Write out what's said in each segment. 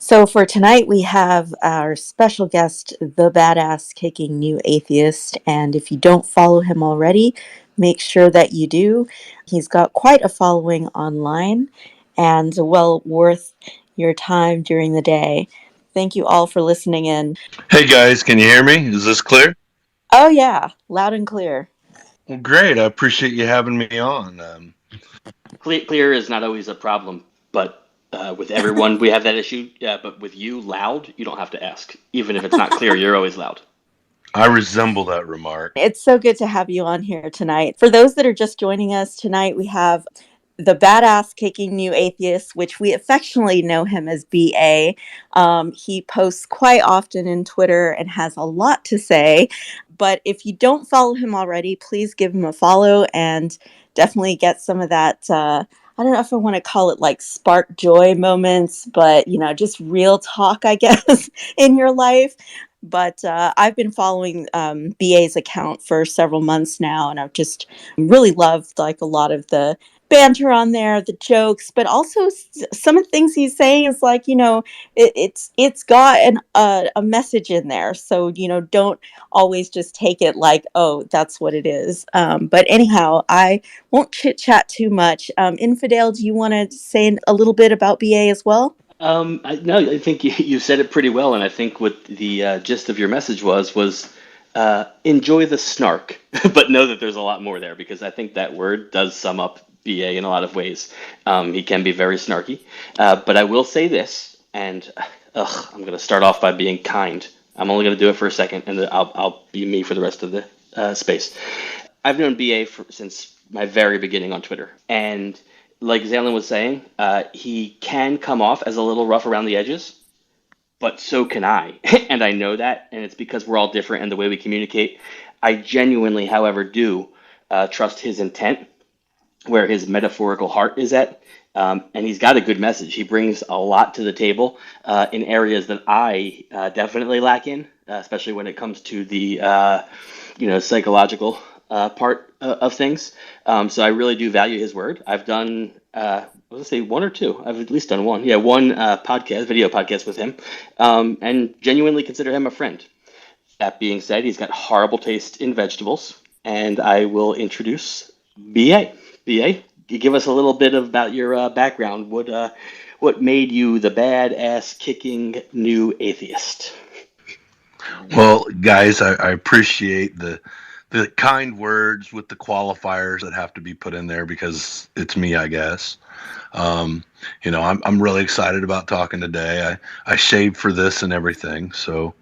So for tonight, we have our special guest, the badass kicking new atheist. And if you don't follow him already, make sure that you do. He's got quite a following online and well worth your time during the day. Thank you all for listening in. Hey guys, can you hear me? Is this clear? Oh, yeah, loud and clear. Well, great. I appreciate you having me on. Clear is not always a problem, but with everyone we have that issue. Yeah, but with you, loud, you don't have to ask. Even if it's not clear, you're always loud. I resemble that remark. It's so good to have you on here tonight. For those that are just joining us tonight, we have the badass kicking new atheist, which we affectionately know him as BA. He posts quite often in Twitter and has a lot to say. But if you don't follow him already, please give him a follow and definitely get some of that. I don't know if I want to call it like spark joy moments, but just real talk, I guess, in your life. But I've been following BA's account for several months now, and I've just really loved like a lot of the banter on there, the jokes, but also some of the things he's saying is like, it's got a message in there. So don't always just take it like, oh, that's what it is. But anyhow, I won't chit chat too much. Infidel, do you want to say a little bit about BA as well? No, I think you said it pretty well, and I think what the gist of your message was enjoy the snark, but know that there's a lot more there because I think that word does sum up BA in a lot of ways. He can be very snarky, but I will say this, and I'm going to start off by being kind. I'm only going to do it for a second, and then I'll be me for the rest of the space. I've known BA since my very beginning on Twitter, and like Zaylen was saying, he can come off as a little rough around the edges, but so can I. And I know that, and it's because we're all different in the way we communicate. I genuinely, however, do trust his intent, where his metaphorical heart is at. And he's got a good message. He brings a lot to the table in areas that I definitely lack in, especially when it comes to the psychological part of things. So I really do value his word. I've done, let's say one or two. I've at least done one. Yeah, one video podcast with him, and genuinely consider him a friend. That being said, he's got horrible taste in vegetables, and I will introduce BA. BA, you give us a little bit about your background. What made you the badass kicking new atheist? Well, guys, I appreciate the kind words with the qualifiers that have to be put in there because it's me, I guess. I'm really excited about talking today. I shaved for this and everything, so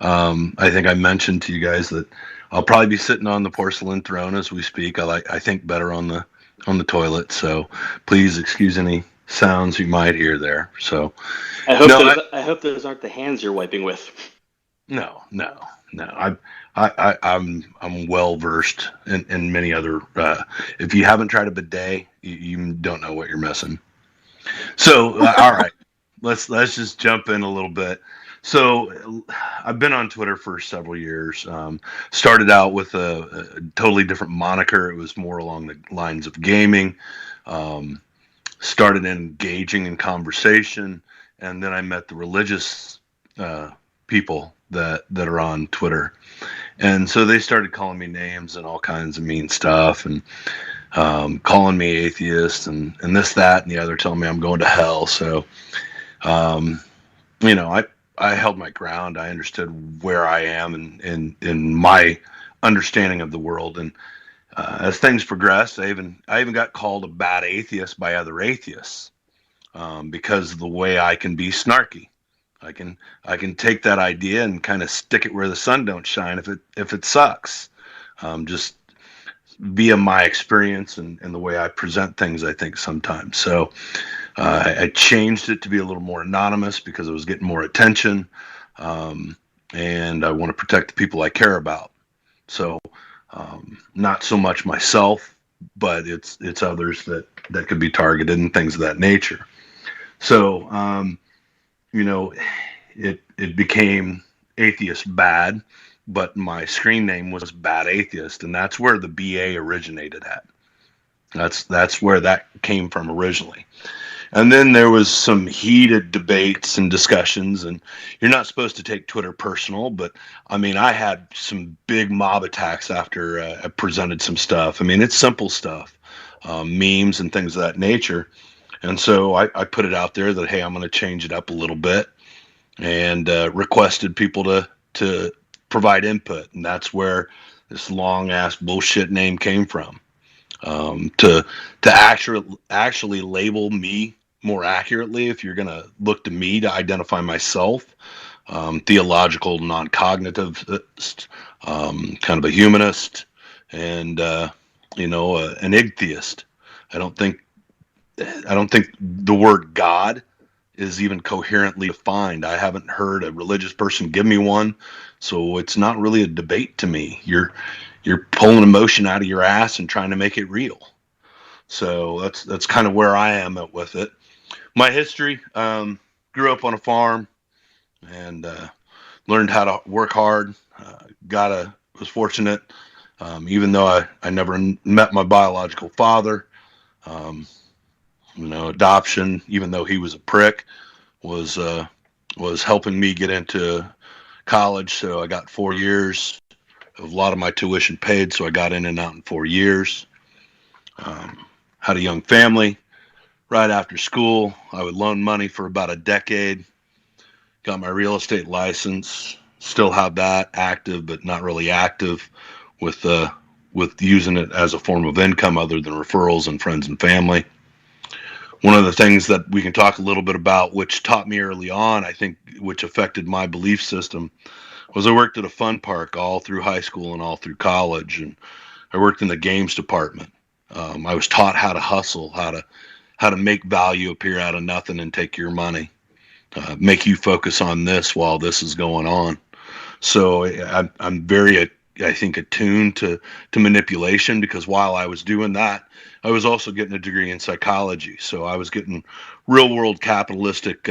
I think I mentioned to you guys that I'll probably be sitting on the porcelain throne as we speak. I think better on the toilet, so please excuse any sounds you might hear there. So I hope those aren't the hands you're wiping with. No. I'm well versed in many other. If you haven't tried a bidet, you don't know what you're missing. So all right, let's just jump in a little bit. So I've been on Twitter for several years. Started out with a totally different moniker. It was more along the lines of gaming. Started engaging in conversation, and then I met the religious people that are on Twitter, and so they started calling me names and all kinds of mean stuff, and calling me atheist and this, that, and the other, telling me I'm going to hell. So, I held my ground. I understood where I am and in my understanding of the world. And as things progressed, I even got called a bad atheist by other atheists because of the way I can be snarky. I can take that idea and kind of stick it where the sun don't shine if it sucks. Just via my experience and the way I present things, I think sometimes. So I changed it to be a little more anonymous because I was getting more attention, and I want to protect the people I care about. So not so much myself, but it's others that could be targeted and things of that nature. So it became Atheist Bad, but my screen name was Bad Atheist, and that's where the BA originated at. That's where that came from originally. And then there was some heated debates and discussions, and you're not supposed to take Twitter personal, but I mean, I had some big mob attacks after I presented some stuff. I mean, it's simple stuff, memes and things of that nature. And so I put it out there that, hey, I'm going to change it up a little bit, and requested people to provide input. And that's where this long ass bullshit name came from. To actually label me more accurately, if you're going to look to me to identify myself, theological non-cognitivist, kind of a humanist, and an atheist. I don't think the word God is even coherently defined. I haven't heard a religious person give me one, so it's not really a debate to me. You're pulling emotion out of your ass and trying to make it real. So that's kind of where I am at with it. My history: grew up on a farm and learned how to work hard. Was fortunate, even though I never met my biological father. Adoption, even though he was a prick, was helping me get into college. So I got 4 years of a lot of my tuition paid, so I got in and out in 4 years. Had a young family. Right after school, I would loan money for about a decade. Got my real estate license. Still have that active, but not really active with using it as a form of income other than referrals and friends and family. One of the things that we can talk a little bit about, which taught me early on, I think, which affected my belief system, was I worked at a fun park all through high school and all through college, and I worked in the games department. I was taught how to hustle, how to make value appear out of nothing and take your money, make you focus on this while this is going on. So I'm very, I think, attuned to manipulation, because while I was doing that, I was also getting a degree in psychology. So I was getting real world capitalistic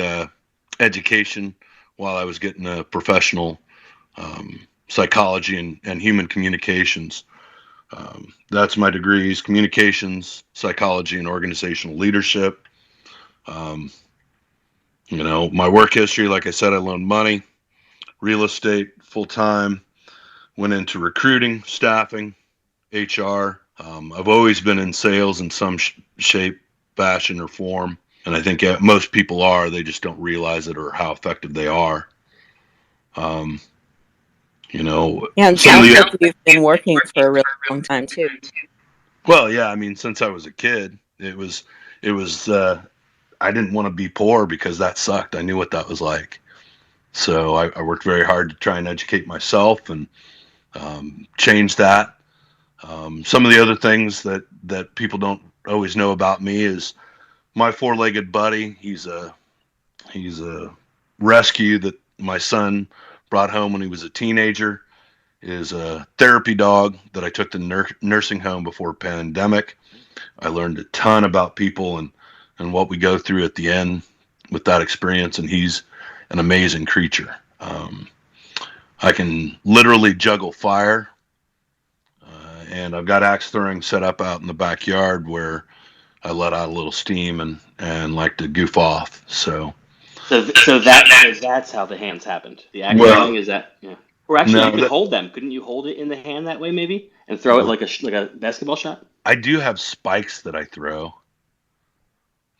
education while I was getting a professional psychology and human communications. That's my degrees: communications, psychology, and organizational leadership. My work history, like I said, I loaned money, real estate, full time, went into recruiting, staffing, HR. I've always been in sales in some shape, fashion, or form. And I think most people are, they just don't realize it or how effective they are. Yeah, and some of sounds the, like you've been working for a really long time too. well, yeah, I mean, since I was a kid, it was, I didn't want to be poor because that sucked. I knew what that was like. So I worked very hard to try and educate myself and change that. Some of the other things that people don't always know about me is my four-legged buddy. He's a rescue that my son brought home when he was a teenager. Is a therapy dog that I took to nursing home before pandemic. I learned a ton about people and what we go through at the end with that experience, and he's an amazing creature. I can literally juggle fire, and I've got axe throwing set up out in the backyard where I let out a little steam and like to goof off. So that's how the hands happened. The axe throwing, is that, yeah. Or actually, you could hold them. Couldn't you hold it in the hand that way, maybe, and throw it like a basketball shot? I do have spikes that I throw.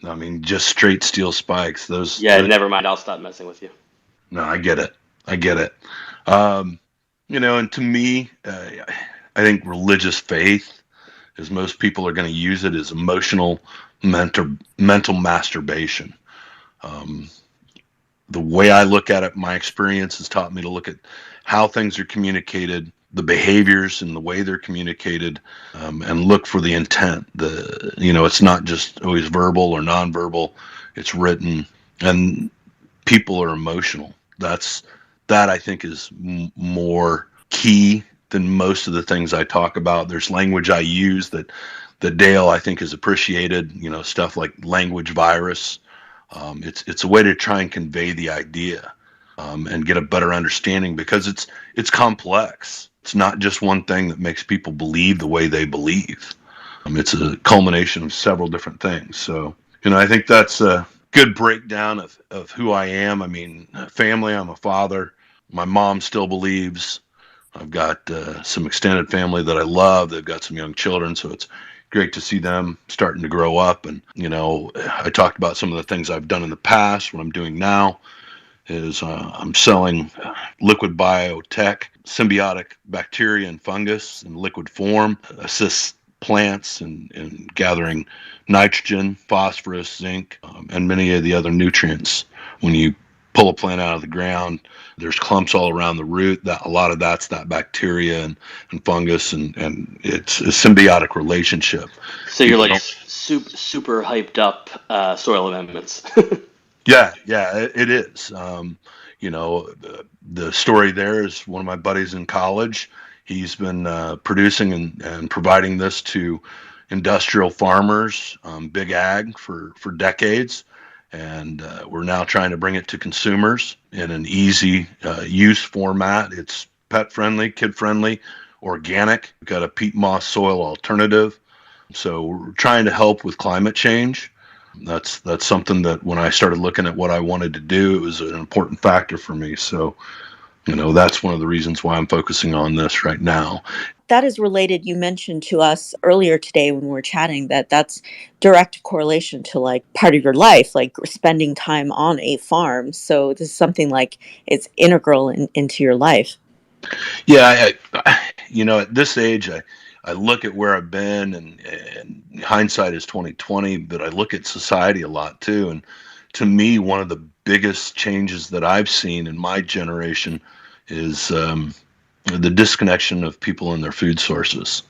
I mean, just straight steel spikes. Those. Yeah, never mind. I'll stop messing with you. No, I get it. And to me, I think religious faith, as most people are going to use it, is emotional, mental masturbation. The way I look at it, my experience has taught me to look at how things are communicated, the behaviors and the way they're communicated, and look for the intent. It's not just always verbal or nonverbal; it's written, and people are emotional. That I think is more key than most of the things I talk about. There's language I use that Dale, I think, is appreciated. Stuff like language virus. It's a way to try and convey the idea and get a better understanding, because it's complex. It's not just one thing that makes people believe the way they believe. It's a culmination of several different things. So I think that's a good breakdown of who I am. I mean, family, I'm a father. My mom still believes. I've got some extended family that I love. They've got some young children, so it's great to see them starting to grow up. And, I talked about some of the things I've done in the past. What I'm doing now is I'm selling liquid biotech, symbiotic bacteria and fungus in liquid form, assists plants in gathering nitrogen, phosphorus, zinc, and many of the other nutrients. When you pull a plant out of the ground, there's clumps all around the root. That a lot of that's that bacteria and fungus, and it's a symbiotic relationship. So you're People like don't. super hyped up soil amendments. Yeah, it is. The story there is one of my buddies in college. He's been producing and providing this to industrial farmers, big ag for decades. And we're now trying to bring it to consumers in an easy use format. It's pet friendly, kid friendly, organic. We've got a peat moss soil alternative. So we're trying to help with climate change. That's something that when I started looking at what I wanted to do, it was an important factor for me. So, that's one of the reasons why I'm focusing on this right now. That is related. You mentioned to us earlier today when we were chatting that that's direct correlation to like part of your life, like spending time on a farm. So this is something like it's integral into your life. Yeah, at this age, I look at where I've been, and hindsight is 2020. But I look at society a lot too, and to me, one of the biggest changes that I've seen in my generation is the disconnection of people and their food sources.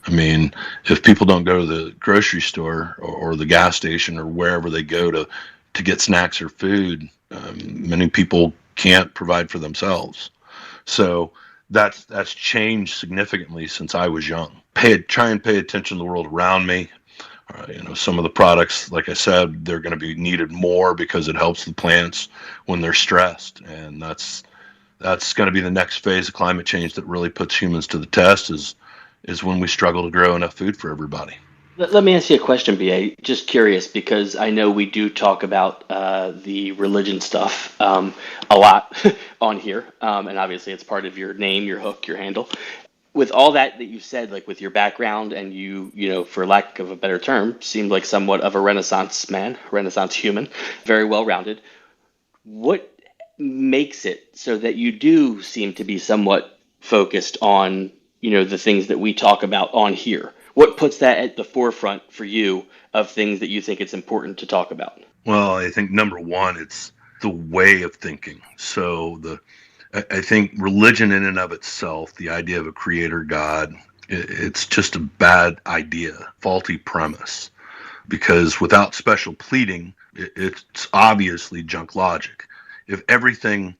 I mean, if people don't go to the grocery store or the gas station or wherever they go to get snacks or food, many people can't provide for themselves. So that's changed significantly since I was young. Try and pay attention to the world around me. Some of the products, like I said, they're going to be needed more because it helps the plants when they're stressed, and that's going to be the next phase of climate change that really puts humans to the test. Is when we struggle to grow enough food for everybody. Let me ask you a question, BA. Just curious, because I know we do talk about the religion stuff a lot on here, and obviously it's part of your name, your hook, your handle. With all that you said, like with your background, and for lack of a better term, seemed like somewhat of a Renaissance man, Renaissance human, very well rounded. What makes it so that you do seem to be somewhat focused on, the things that we talk about on here? What puts that at the forefront for you of things that you think it's important to talk about? Well, I think number one, it's the way of thinking. I think religion in and of itself, the idea of a creator God, it's just a bad idea, faulty premise. Because without special pleading, it's obviously junk logic. If everything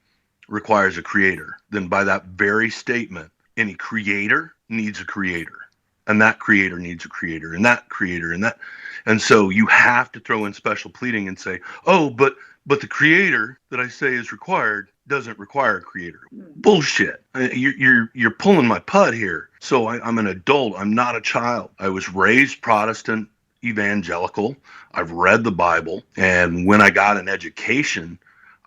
requires a creator, then by that very statement, any creator needs a creator, and that creator needs a creator, and that creator, and that. And so you have to throw in special pleading and say, oh, but the creator that I say is required doesn't require a creator. Bullshit. You're pulling my putt here. So I'm an adult. I'm not a child. I was raised Protestant, evangelical. I've read the Bible, and when I got an education,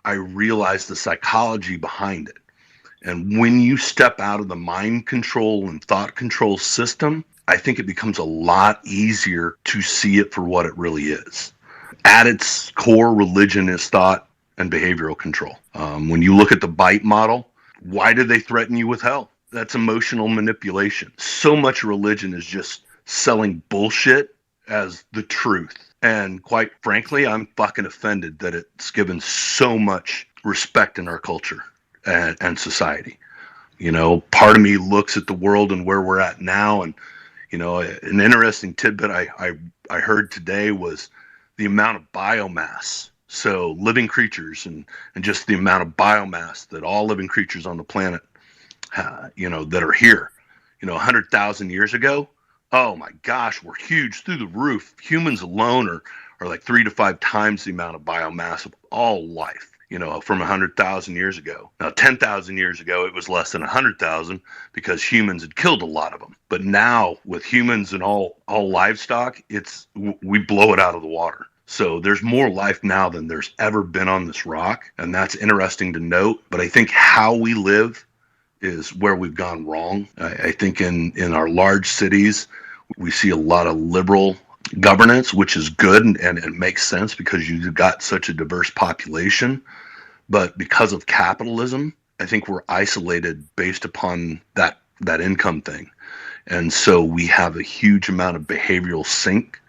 I realized the psychology behind it. And when you step out of the mind control and thought control system, I think it becomes a lot easier to see it for what it really is. At its core, religion is thought and behavioral control. When you look at the bite model, why did they threaten you with hell? That's emotional manipulation. So much religion is just selling bullshit as the truth. And quite frankly, I'm fucking offended that it's given so much respect in our culture and society. Part of me looks at the world and where we're at now, and an interesting tidbit I heard today was the amount of biomass. So living creatures and just the amount of biomass that all living creatures on the planet, that are here. 100,000 years ago, oh my gosh, we're huge through the roof. Humans alone are like 3 to 5 times the amount of biomass of all life, from 100,000 years ago. Now, 10,000 years ago, it was less than 100,000 because humans had killed a lot of them. But now with humans and all livestock, we blow it out of the water. So there's more life now than there's ever been on this rock. And that's interesting to note. But I think how we live is where we've gone wrong. I think in our large cities, we see a lot of liberal governance, which is good and it makes sense because you've got such a diverse population. But because of capitalism, I think we're isolated based upon that income thing. And so we have a huge amount of behavioral sink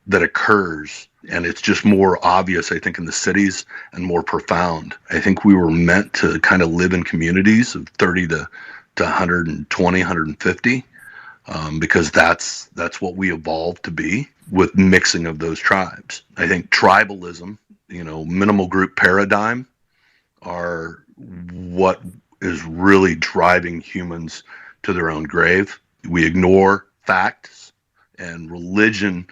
that occurs, and it's just more obvious, I think, in the cities and more profound. I think we were meant to kind of live in communities of 30 to 120, 150, because that's what we evolved to be with mixing of those tribes. I think tribalism, minimal group paradigm are what is really driving humans to their own grave. We ignore facts, and religion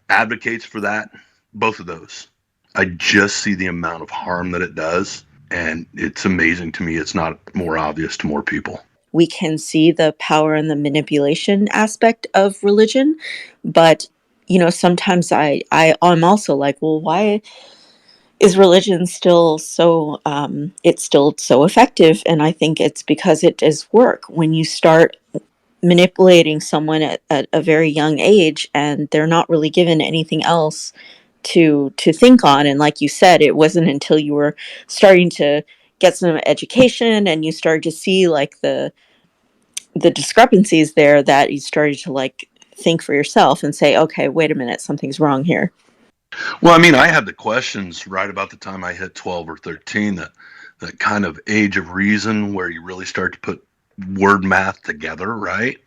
advocates for that, both of those. I just see the amount of harm that it does, and it's amazing to me it's not more obvious to more people. We can see the power and the manipulation aspect of religion, but sometimes I'm also like, well, why is religion still so it's still so effective? And I think it's because it does work. When you start manipulating someone at a very young age and they're not really given anything else to think on, and like you said, it wasn't until you were starting to get some education and you started to see like the discrepancies there that you started to like think for yourself and say, okay, wait a minute, something's wrong here. Well, I mean, I had the questions right about the time I hit 12 or 13, that kind of age of reason where you really start to put word math together, right?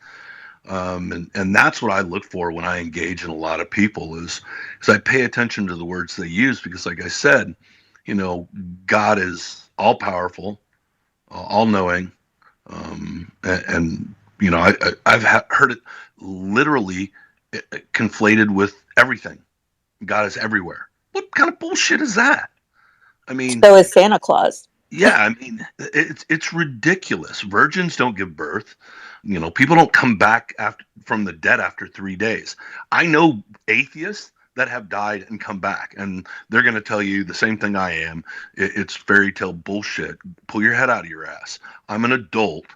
And that's what I look for when I engage in a lot of people is I pay attention to the words they use because, like I said, God is all powerful, all knowing, and I've heard it literally conflated with everything. God is everywhere. What kind of bullshit is that? I mean, So is Santa Claus. yeah, I mean, it's ridiculous. Virgins don't give birth. People don't come back from the dead after 3 days. I know atheists that have died and come back, and they're going to tell you the same thing I am. It's fairy tale bullshit. Pull your head out of your ass. I'm an adult.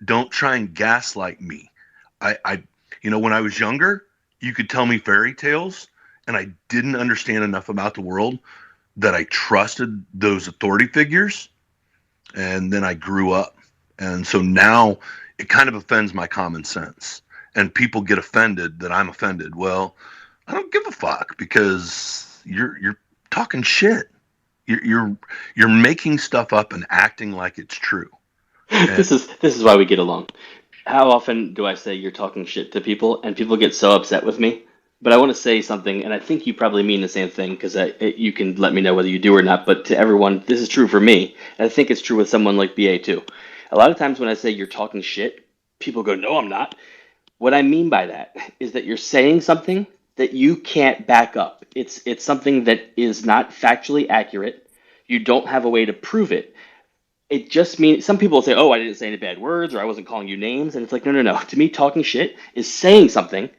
Don't try and gaslight me. When I was younger, you could tell me fairy tales, and I didn't understand enough about the world that I trusted those authority figures. And then I grew up. And so now it kind of offends my common sense. And people get offended that I'm offended. Well, I don't give a fuck because you're talking shit. You're making stuff up and acting like it's true. And This is why we get along. How often do I say you're talking shit to people, and people get so upset with me? But I want to say something, and I think you probably mean the same thing because you can let me know whether you do or not. But to everyone, this is true for me, and I think it's true with someone like BA too. A lot of times when I say you're talking shit, people go, "No, I'm not." What I mean by that is that you're saying something that you can't back up. It's something that is not factually accurate. You don't have a way to prove it. It just means some people say, "Oh, I didn't say any bad words," or "I wasn't calling you names," and it's like, no, no, no. To me, talking shit is saying something,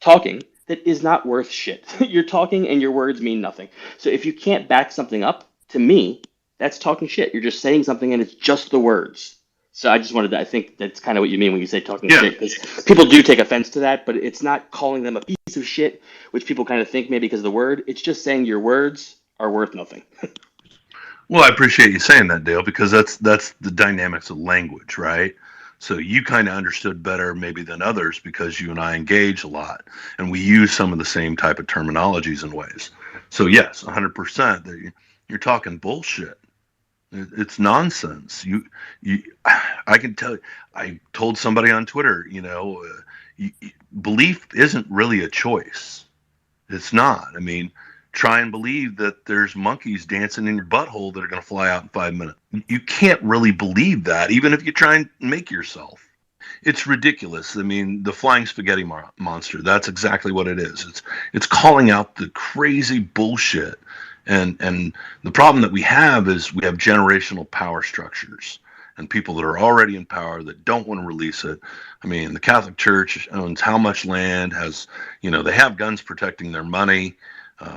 talking that is not worth shit. You're talking and your words mean nothing. So if you can't back something up, to me, that's talking shit. You're just saying something and it's just the words. So I just wanted to, I think that's kind of what you mean when you say talking yeah, shit, because people do take offense to that, but it's not calling them a piece of shit, which people kind of think maybe because of the word. It's just saying your words are worth nothing. well, I appreciate you saying that, Dale, because that's the dynamics of language, right? So you kind of understood better maybe than others because you and I engage a lot and we use some of the same type of terminologies and ways. So yes, 100% that you're talking bullshit. It's nonsense. I can tell. I told somebody on Twitter, belief isn't really a choice. It's not. I mean, try and believe that there's monkeys dancing in your butthole that are going to fly out in 5 minutes. You can't really believe that, even if you try and make yourself. It's ridiculous. I mean, the flying spaghetti monster, that's exactly what it is. It's calling out the crazy bullshit. And the problem that we have is we have generational power structures and people that are already in power that don't want to release it. I mean, the Catholic Church owns how much land, they have guns protecting their money.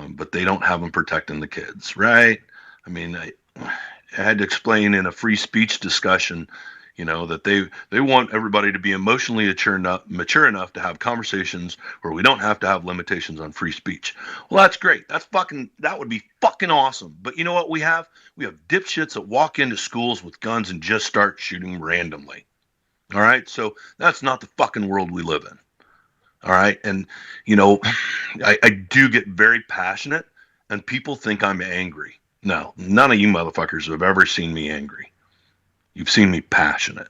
but they don't have them protecting the kids, right? I mean, I had to explain in a free speech discussion, that they want everybody to be emotionally mature enough to have conversations where we don't have to have limitations on free speech. Well, that's great. That would be fucking awesome. But you know what we have? We have dipshits that walk into schools with guns and just start shooting randomly. All right, so that's not the fucking world we live in. All right, and I do get very passionate, and people think I'm angry. No, none of you motherfuckers have ever seen me angry. You've seen me passionate,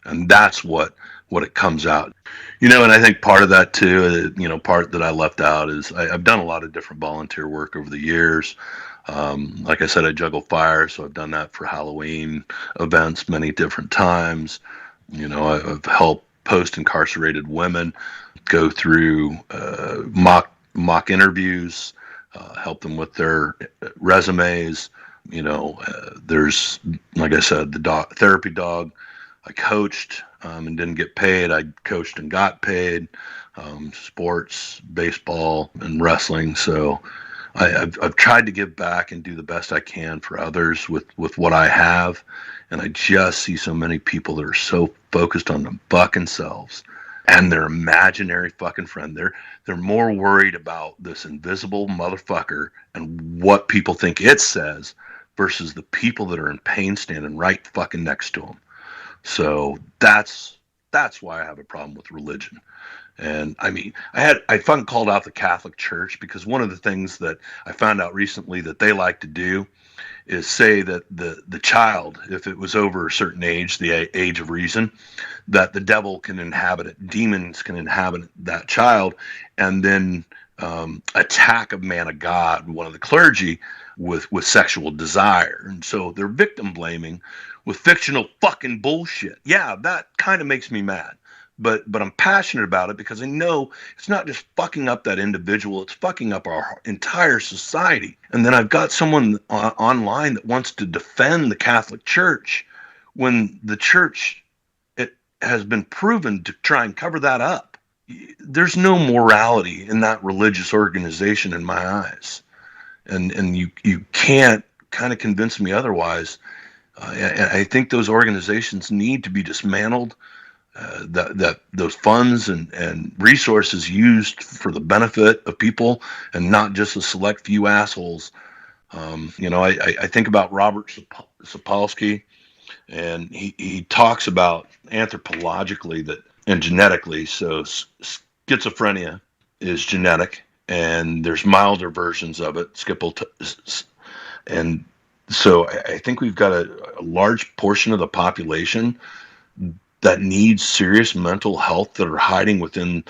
and that's what it comes out. And I think part of that too, part that I left out is I've done a lot of different volunteer work over the years. Like I said, I juggle fire, so I've done that for Halloween events many different times. I've helped post-incarcerated women go through mock interviews, help them with their resumes. There's, like I said, the therapy dog. I coached and didn't get paid. I coached and got paid. Sports, baseball, and wrestling. So I've tried to give back and do the best I can for others with what I have. And I just see so many people that are so focused on the fucking selves and their imaginary fucking friend. They're more worried about this invisible motherfucker and what people think it says versus the people that are in pain standing right fucking next to them. So that's why I have a problem with religion. And I mean, I fucking called out the Catholic Church because one of the things that I found out recently that they like to do is say that the child, if it was over a certain age, the age of reason, that the devil can inhabit it, demons can inhabit that child, and then attack a man of God, one of the clergy, with sexual desire. And so they're victim blaming with fictional fucking bullshit. Yeah, that kind of makes me mad. But I'm passionate about it because I know it's not just fucking up that individual, it's fucking up our entire society. And then I've got someone online that wants to defend the Catholic Church when the church, it has been proven to try and cover that up. There's no morality in that religious organization in my eyes. And you can't kind of convince me otherwise. I think those organizations need to be dismantled. That those funds and resources used for the benefit of people and not just a select few assholes. I think about Robert Sapolsky, and he talks about anthropologically that and genetically. So schizophrenia is genetic, and there's milder versions of it. And so I think we've got a large portion of the population that needs serious mental health that are hiding within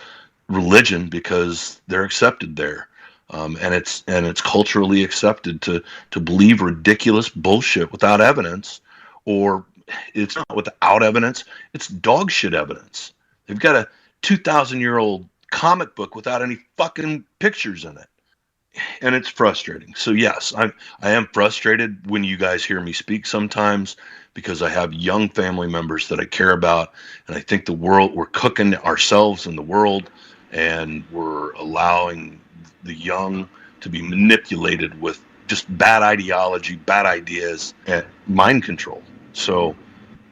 religion because they're accepted there. And it's culturally accepted to believe ridiculous bullshit without evidence, or it's not without evidence, it's dog shit evidence. They've got a 2,000-year-old comic book without any fucking pictures in it. And it's frustrating. So yes, I am frustrated when you guys hear me speak sometimes, because I have young family members that I care about, and I think we're cooking ourselves in the world, and we're allowing the young to be manipulated with just bad ideology, bad ideas, and mind control. So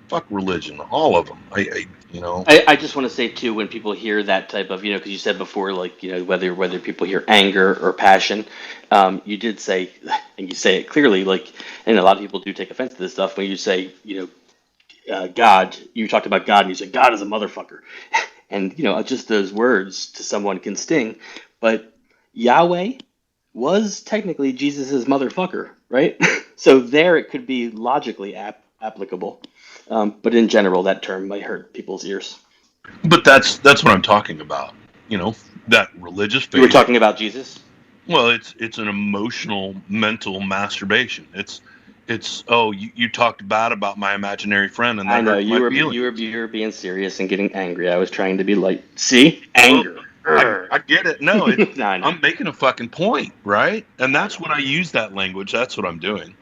fuck religion, all of them. I just want to say too, when people hear that type of, because you said before, like, whether people hear anger or passion, you did say, and you say it clearly, like, and a lot of people do take offense to this stuff when you say, God, you talked about God and you said, God is a motherfucker. And, just those words to someone can sting, but Yahweh was technically Jesus's motherfucker, right? So there it could be logically applicable. But in general, that term might hurt people's ears. But that's what I'm talking about. That religious faith. You were talking about Jesus? Well, it's an emotional, mental masturbation. It's you talked bad about my imaginary friend, and that I know hurt you my were feelings. you were being serious and getting angry. I was trying to be light. See, anger. Well, I get it. No, No, I know. I'm making a fucking point, right? And that's when I use that language. That's what I'm doing.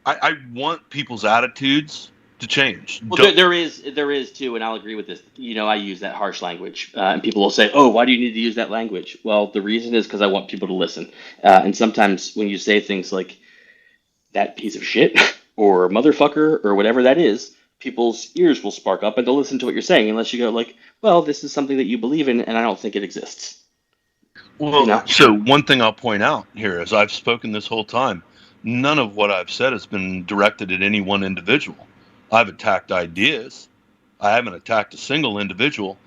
I want people's attitudes to change. Well, there is too, and I'll agree with this. I use that harsh language, and people will say, "Oh, why do you need to use that language?" Well, the reason is because I want people to listen. And sometimes when you say things like "that piece of shit" or "motherfucker" or whatever that is, people's ears will spark up and they'll listen to what you're saying, unless you go like, "Well, this is something that you believe in, and I don't think it exists." Well, so one thing I'll point out here is I've spoken this whole time. None of what I've said has been directed at any one individual. I've attacked ideas. I haven't attacked a single individual.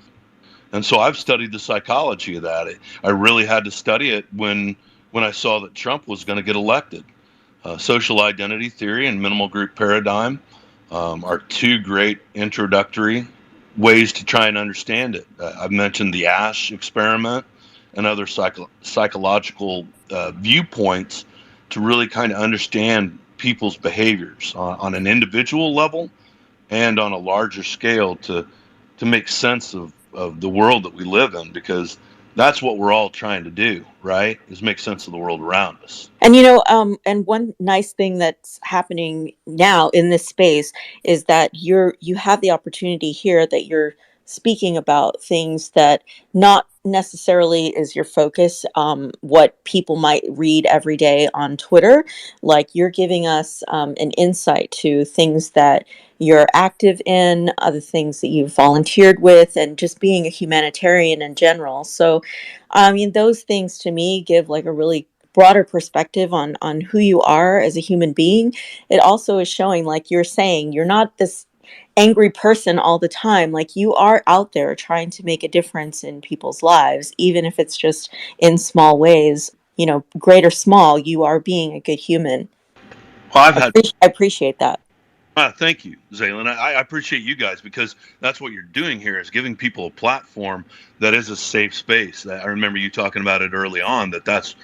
And so I've studied the psychology of that. I really had to study it when I saw that Trump was going to get elected. Social identity theory and minimal group paradigm are two great introductory ways to try and understand it. I've mentioned the Ash experiment and other psychological viewpoints to really kind of understand people's behaviors on an individual level and on a larger scale to make sense of the world that we live in, because that's what we're all trying to do, right? Is make sense of the world around us. And and one nice thing that's happening now in this space is that you have the opportunity here that you're speaking about things that not necessarily is your focus, what people might read every day on Twitter. Like, you're giving us an insight to things that you're active in, other things that you've volunteered with, and just being a humanitarian in general. So, I mean, those things to me give like a really broader perspective on who you are as a human being. It also is showing, like you're saying, you're not this angry person all the time. Like, you are out there trying to make a difference in people's lives, even if it's just in small ways, great or small. You are being a good human. Well, I've had I appreciate that. Thank you, Zaylen. I appreciate you guys, because that's what you're doing here, is giving people a platform that is a safe space. I remember you talking about it early on, that's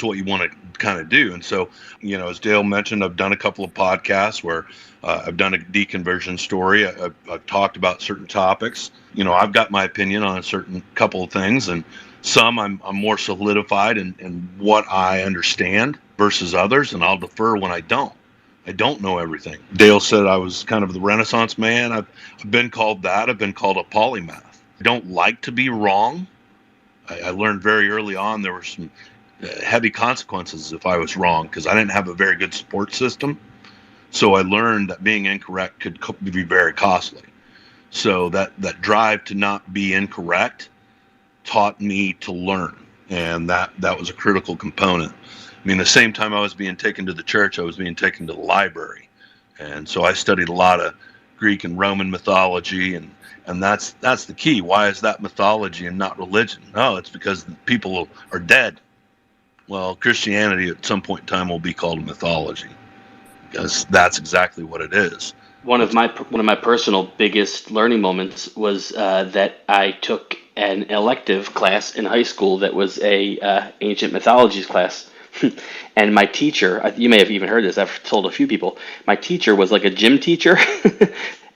what you want to kind of do. And so, as Dale mentioned, I've done a couple of podcasts where I've done a deconversion story. I've talked about certain topics. I've got my opinion on a certain couple of things, and some I'm more solidified in what I understand versus others, and I'll defer when I don't. I don't know everything. Dale said I was kind of the Renaissance man. I've been called that. I've been called a polymath. I don't like to be wrong. I learned very early on there were some heavy consequences if I was wrong, because I didn't have a very good support system. So I learned that being incorrect could be very costly. So that drive to not be incorrect taught me to learn, and that was a critical component. I mean, the same time I was being taken to the church, I was being taken to the library. And so I studied a lot of Greek and Roman mythology, and that's the key. Why is that mythology and not religion? No, it's because the people are dead. Well, Christianity at some point in time will be called a mythology, because that's exactly what it is. One of my personal biggest learning moments was that I took an elective class in high school that was a ancient mythologies class. And my teacher, you may have even heard this, I've told a few people, my teacher was like a gym teacher.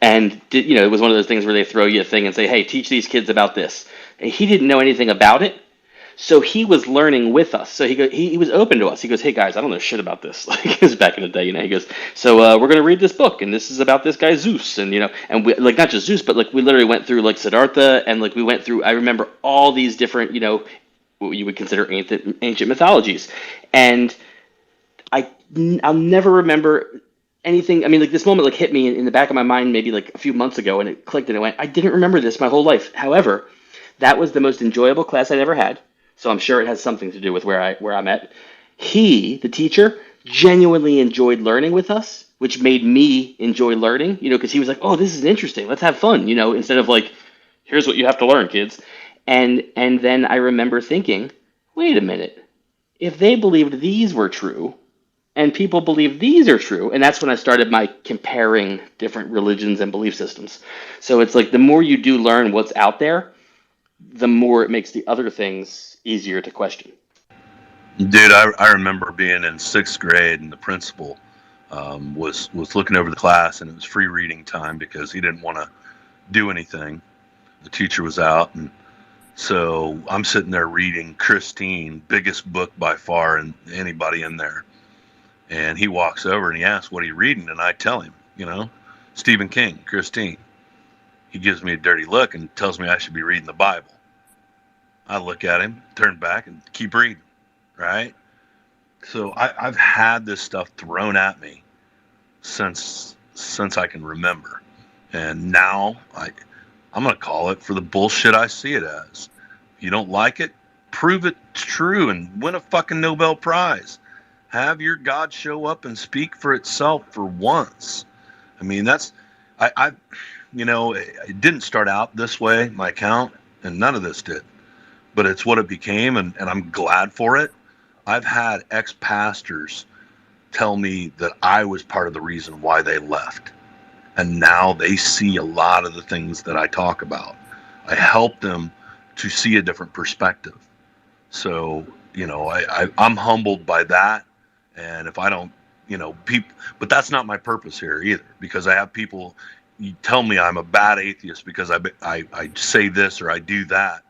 And it was one of those things where they throw you a thing and say, "Hey, teach these kids about this." And he didn't know anything about it, so he was learning with us. So he was open to us. He goes, "Hey guys, I don't know shit about this." Like, it was back in the day, He goes, "So we're gonna read this book, and this is about this guy Zeus, and and we, like, not just Zeus, but like we literally went through like Siddhartha, and like we went through. I remember all these different what you would consider ancient mythologies, and I'll never remember anything. I mean, like, this moment like hit me in the back of my mind maybe like a few months ago, and it clicked, and it went, I didn't remember this my whole life. However, that was the most enjoyable class I'd ever had. So I'm sure it has something to do with where I'm at. He, the teacher, genuinely enjoyed learning with us, which made me enjoy learning, because he was like, "Oh, this is interesting. Let's have fun," instead of like, "Here's what you have to learn, kids." And then I remember thinking, wait a minute, if they believed these were true, and people believe these are true, and that's when I started my comparing different religions and belief systems. So it's like, the more you do learn what's out there, the more it makes the other things easier to question. Dude, I remember being in 6th grade, and the principal was looking over the class, and it was free reading time because he didn't want to do anything. The teacher was out, and so I'm sitting there reading Christine, biggest book by far, and anybody in there. And he walks over and he asks, "What are you reading?" And I tell him, Stephen King, Christine. He gives me a dirty look and tells me I should be reading the Bible. I look at him, turn back, and keep reading, right? So I've had this stuff thrown at me since I can remember. And now I'm going to call it for the bullshit I see it as. If you don't like it, prove it's true and win a fucking Nobel Prize. Have your God show up and speak for itself for once. I mean, I it didn't start out this way, my account, and none of this did. But it's what it became, and I'm glad for it. I've had ex-pastors tell me that I was part of the reason why they left. And now they see a lot of the things that I talk about. I help them to see a different perspective. So, I'm humbled by that. And if I don't, people, but that's not my purpose here either, because I have people you tell me I'm a bad atheist because I say this or I do that.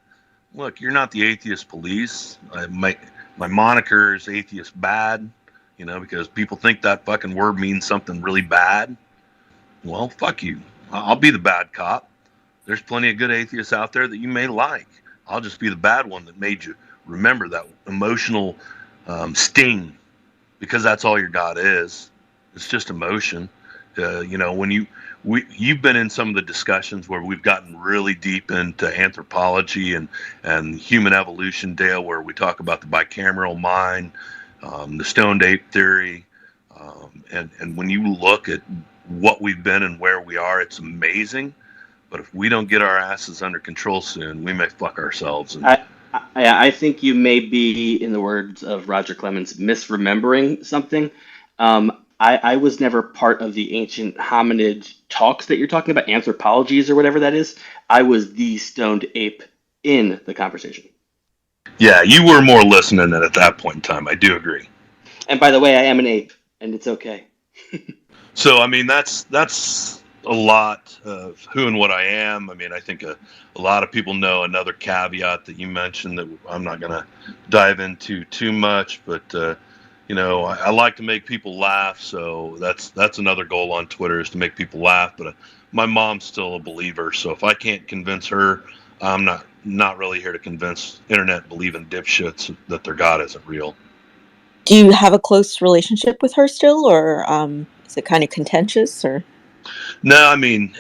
Look, you're not the atheist police. My moniker is atheist bad, because people think that fucking word means something really bad. Well, fuck you. I'll be the bad cop. There's plenty of good atheists out there that you may like. I'll just be the bad one that made you remember that emotional sting, because that's all your God is. It's just emotion. When you've been in some of the discussions where we've gotten really deep into anthropology and human evolution, Dale, where we talk about the bicameral mind, the stoned ape theory, and when you look at what we've been and where we are, it's amazing. But if we don't get our asses under control soon, we may fuck ourselves. I think you may be, in the words of Roger Clemens, misremembering something. I was never part of the ancient hominid talks that you're talking about, anthropologies or whatever that is. I was the stoned ape in the conversation. Yeah, you were more listening at that point in time. I do agree. And by the way, I am an ape, and it's okay. So, I mean, that's a lot of who and what I am. I mean, I think a lot of people know another caveat that you mentioned that I'm not going to dive into too much, but I like to make people laugh. So that's another goal on Twitter, is to make people laugh. But my mom's still a believer, so if I can't convince her, I'm not really here to convince internet believing dipshits that their God isn't real. Do you have a close relationship with her still, or is it kind of contentious? Or no, I mean,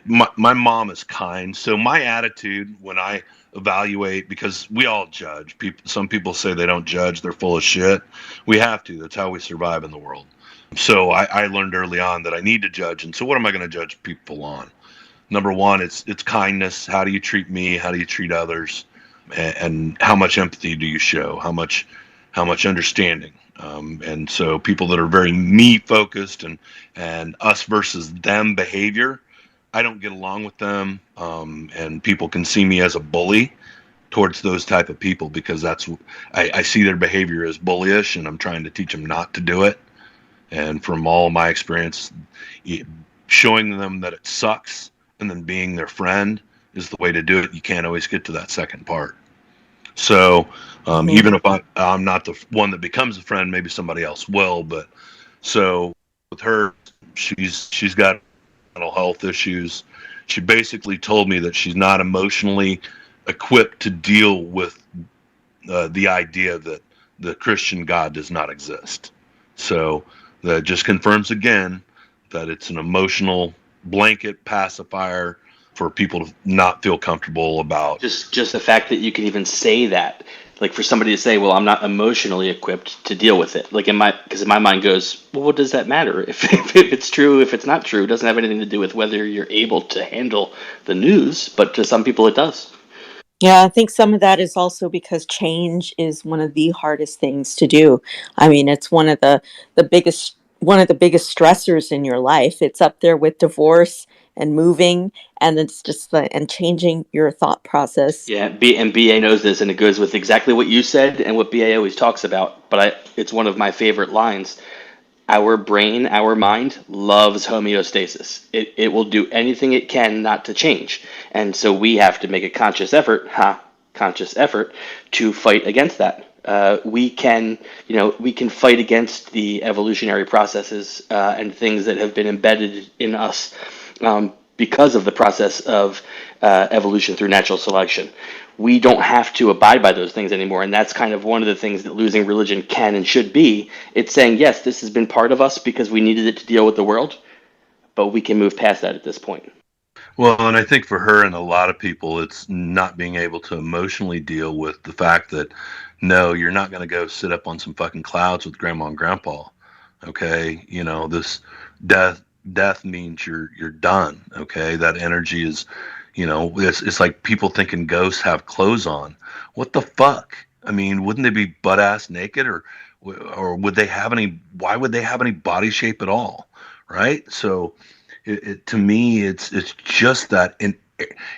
my mom is kind. So my attitude when I evaluate, because we all judge. Some people say they don't judge; they're full of shit. We have to. That's how we survive in the world. So I learned early on that I need to judge. And so, what am I going to judge people on? Number one, it's kindness. How do you treat me? How do you treat others? And how much empathy do you show? How much understanding? And so people that are very me focused and us versus them behavior, I don't get along with them. And people can see me as a bully towards those type of people, because I see their behavior as bullyish, and I'm trying to teach them not to do it. And from all my experience, showing them that it sucks and then being their friend is the way to do it. You can't always get to that second part. So even if I'm not the one that becomes a friend, maybe somebody else will. But so with her, she's got mental health issues. She basically told me that she's not emotionally equipped to deal with the idea that the Christian God does not exist. So that just confirms again that it's an emotional blanket pacifier for people to not feel comfortable about. Just the fact that you can even say that, like for somebody to say, well, I'm not emotionally equipped to deal with it. Like because in my mind goes, well, what does that matter? If it's true, if it's not true, it doesn't have anything to do with whether you're able to handle the news, but to some people it does. Yeah, I think some of that is also because change is one of the hardest things to do. I mean, it's one of the biggest stressors in your life. It's up there with divorce and moving, and it's just and changing your thought process. Yeah, BA knows this, and it goes with exactly what you said and what BA always talks about. But it's one of my favorite lines. Our brain, our mind loves homeostasis. It will do anything it can not to change. And so we have to make a conscious effort to fight against that. We can, we can fight against the evolutionary processes and things that have been embedded in us because of the process of evolution through natural selection. We don't have to abide by those things anymore, and that's kind of one of the things that losing religion can and should be. It's saying, yes, this has been part of us because we needed it to deal with the world, but we can move past that at this point. Well, and I think for her and a lot of people, it's not being able to emotionally deal with the fact that, no, you're not going to go sit up on some fucking clouds with grandma and grandpa. Okay. This death means you're done. Okay. That energy is, it's like people thinking ghosts have clothes on. What the fuck? I mean, wouldn't they be butt ass naked, or would they have why would they have any body shape at all? Right. So, to me, it's just that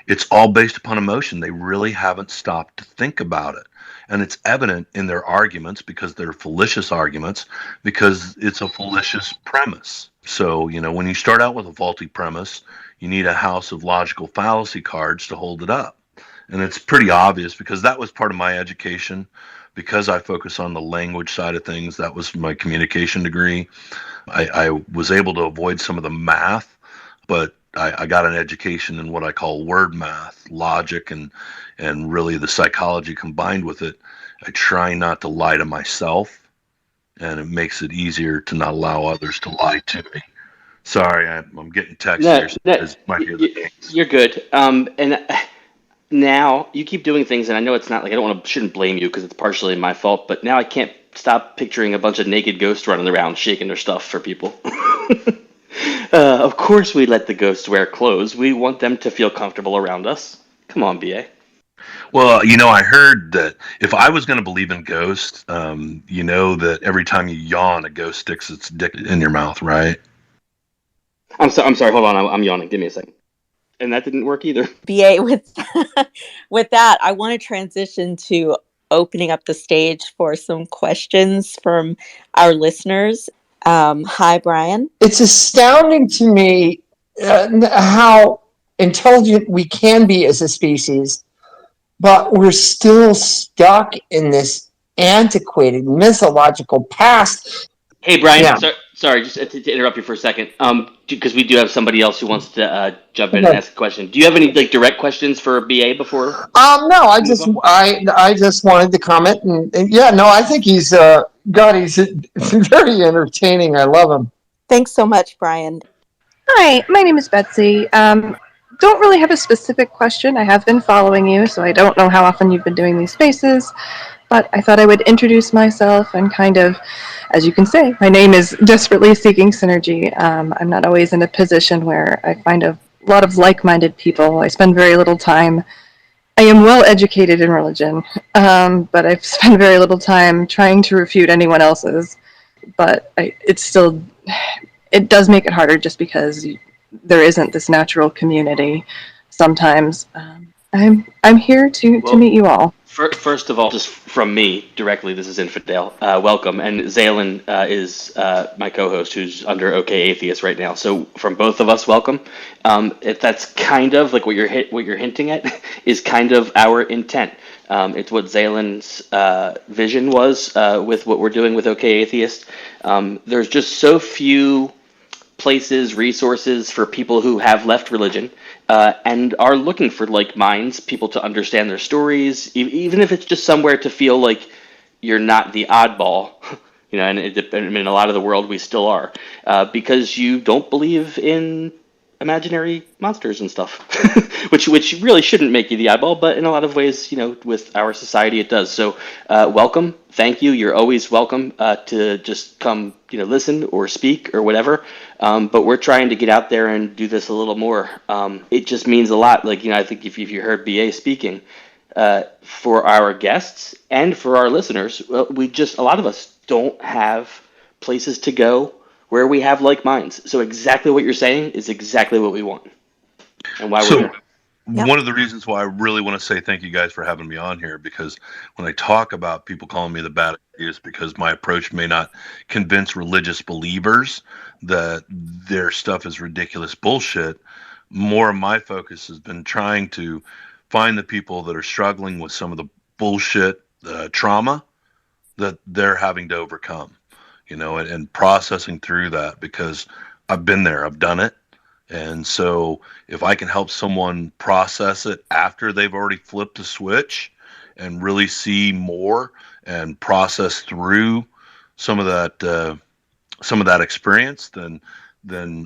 it's all based upon emotion. They really haven't stopped to think about it, and it's evident in their arguments because they're fallacious arguments, because it's a fallacious premise. So when you start out with a faulty premise, you need a house of logical fallacy cards to hold it up, and it's pretty obvious because that was part of my education. Because I focus on the language side of things, that was my communication degree. I was able to avoid some of the math, but I got an education in what I call word math, logic, and really the psychology combined with it. I try not to lie to myself, and it makes it easier to not allow others to lie to me. Sorry, I'm getting texts here. So this might be the case. You're good. And now you keep doing things, and I know it's not like shouldn't blame you because it's partially my fault, but now I can't stop picturing a bunch of naked ghosts running around shaking their stuff for people. Of course we let the ghosts wear clothes. We want them to feel comfortable around us. Come on, BA. Well, I heard that if I was going to believe in ghosts, that every time you yawn, a ghost sticks its dick in your mouth, right? I'm sorry. Hold on. I'm yawning. Give me a second. And that didn't work either. BA, with that, I want to transition to opening up the stage for some questions from our listeners. Hi, Brian. It's astounding to me how intelligent we can be as a species, but we're still stuck in this antiquated mythological past. Hey, Brian. Yeah. Sorry, just to interrupt you for a second, because we do have somebody else who wants to jump in and ask a question. Do you have any direct questions for BA before? No, I just wanted to comment, and yeah, no, I think he's very entertaining. I love him. Thanks so much, Brian. Hi, my name is Betsy. Don't really have a specific question. I have been following you, so I don't know how often you've been doing these spaces, but I thought I would introduce myself and kind of, as you can say, my name is Desperately Seeking Synergy. I'm not always in a position where I find a lot of like-minded people. I spend very little time. I am well educated in religion, but I've spent very little time trying to refute anyone else's. But it does make it harder just because there isn't this natural community. Sometimes I'm here to meet you all. First of all, just from me directly, this is Infidel. Welcome, and Zaylen is my co-host, who's under OKAtheists right now. So from both of us, welcome. If that's kind of like what you're hinting at, is kind of our intent. It's what Zaylen's vision was with what we're doing with OKAtheists. There's just so few places, resources for people who have left religion and are looking for like minds, people to understand their stories, even if it's just somewhere to feel like you're not the oddball, and in a lot of the world we still are, because you don't believe in imaginary monsters and stuff, which really shouldn't make you the oddball, but in a lot of ways, with our society it does. So welcome, thank you. You're always welcome to just come, listen or speak or whatever. But we're trying to get out there and do this a little more. It just means a lot. Like, I think if you heard BA speaking, for our guests and for our listeners, a lot of us don't have places to go where we have like minds. So exactly what you're saying is exactly what we want and why we're here. One of the reasons why I really want to say thank you guys for having me on here, because when I talk about people calling me the bad atheist, because my approach may not convince religious believers that their stuff is ridiculous bullshit, more of my focus has been trying to find the people that are struggling with some of the bullshit trauma that they're having to overcome, and processing through that, because I've been there, I've done it. And so if I can help someone process it after they've already flipped the switch and really see more and process through some of that experience, then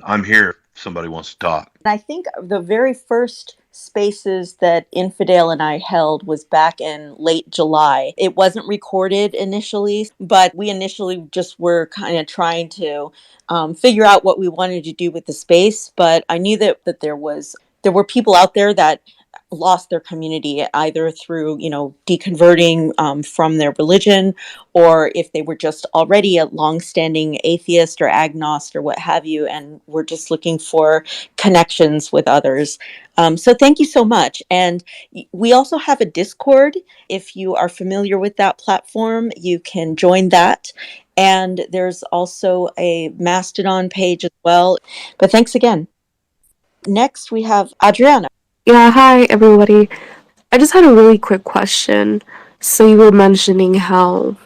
I'm here if somebody wants to talk. I think the very first spaces that Infidel and I held was back in late July. It wasn't recorded initially, but we initially just were kind of trying to figure out what we wanted to do with the space. But I knew that there were people out there that lost their community either through deconverting from their religion, or if they were just already a longstanding atheist or agnost or what have you, and were just looking for connections with others. So thank you so much. And we also have a Discord. If you are familiar with that platform, you can join that. And there's also a Mastodon page as well. But thanks again. Next, we have Adriana. Yeah, hi everybody. I just had a really quick question. So you were mentioning how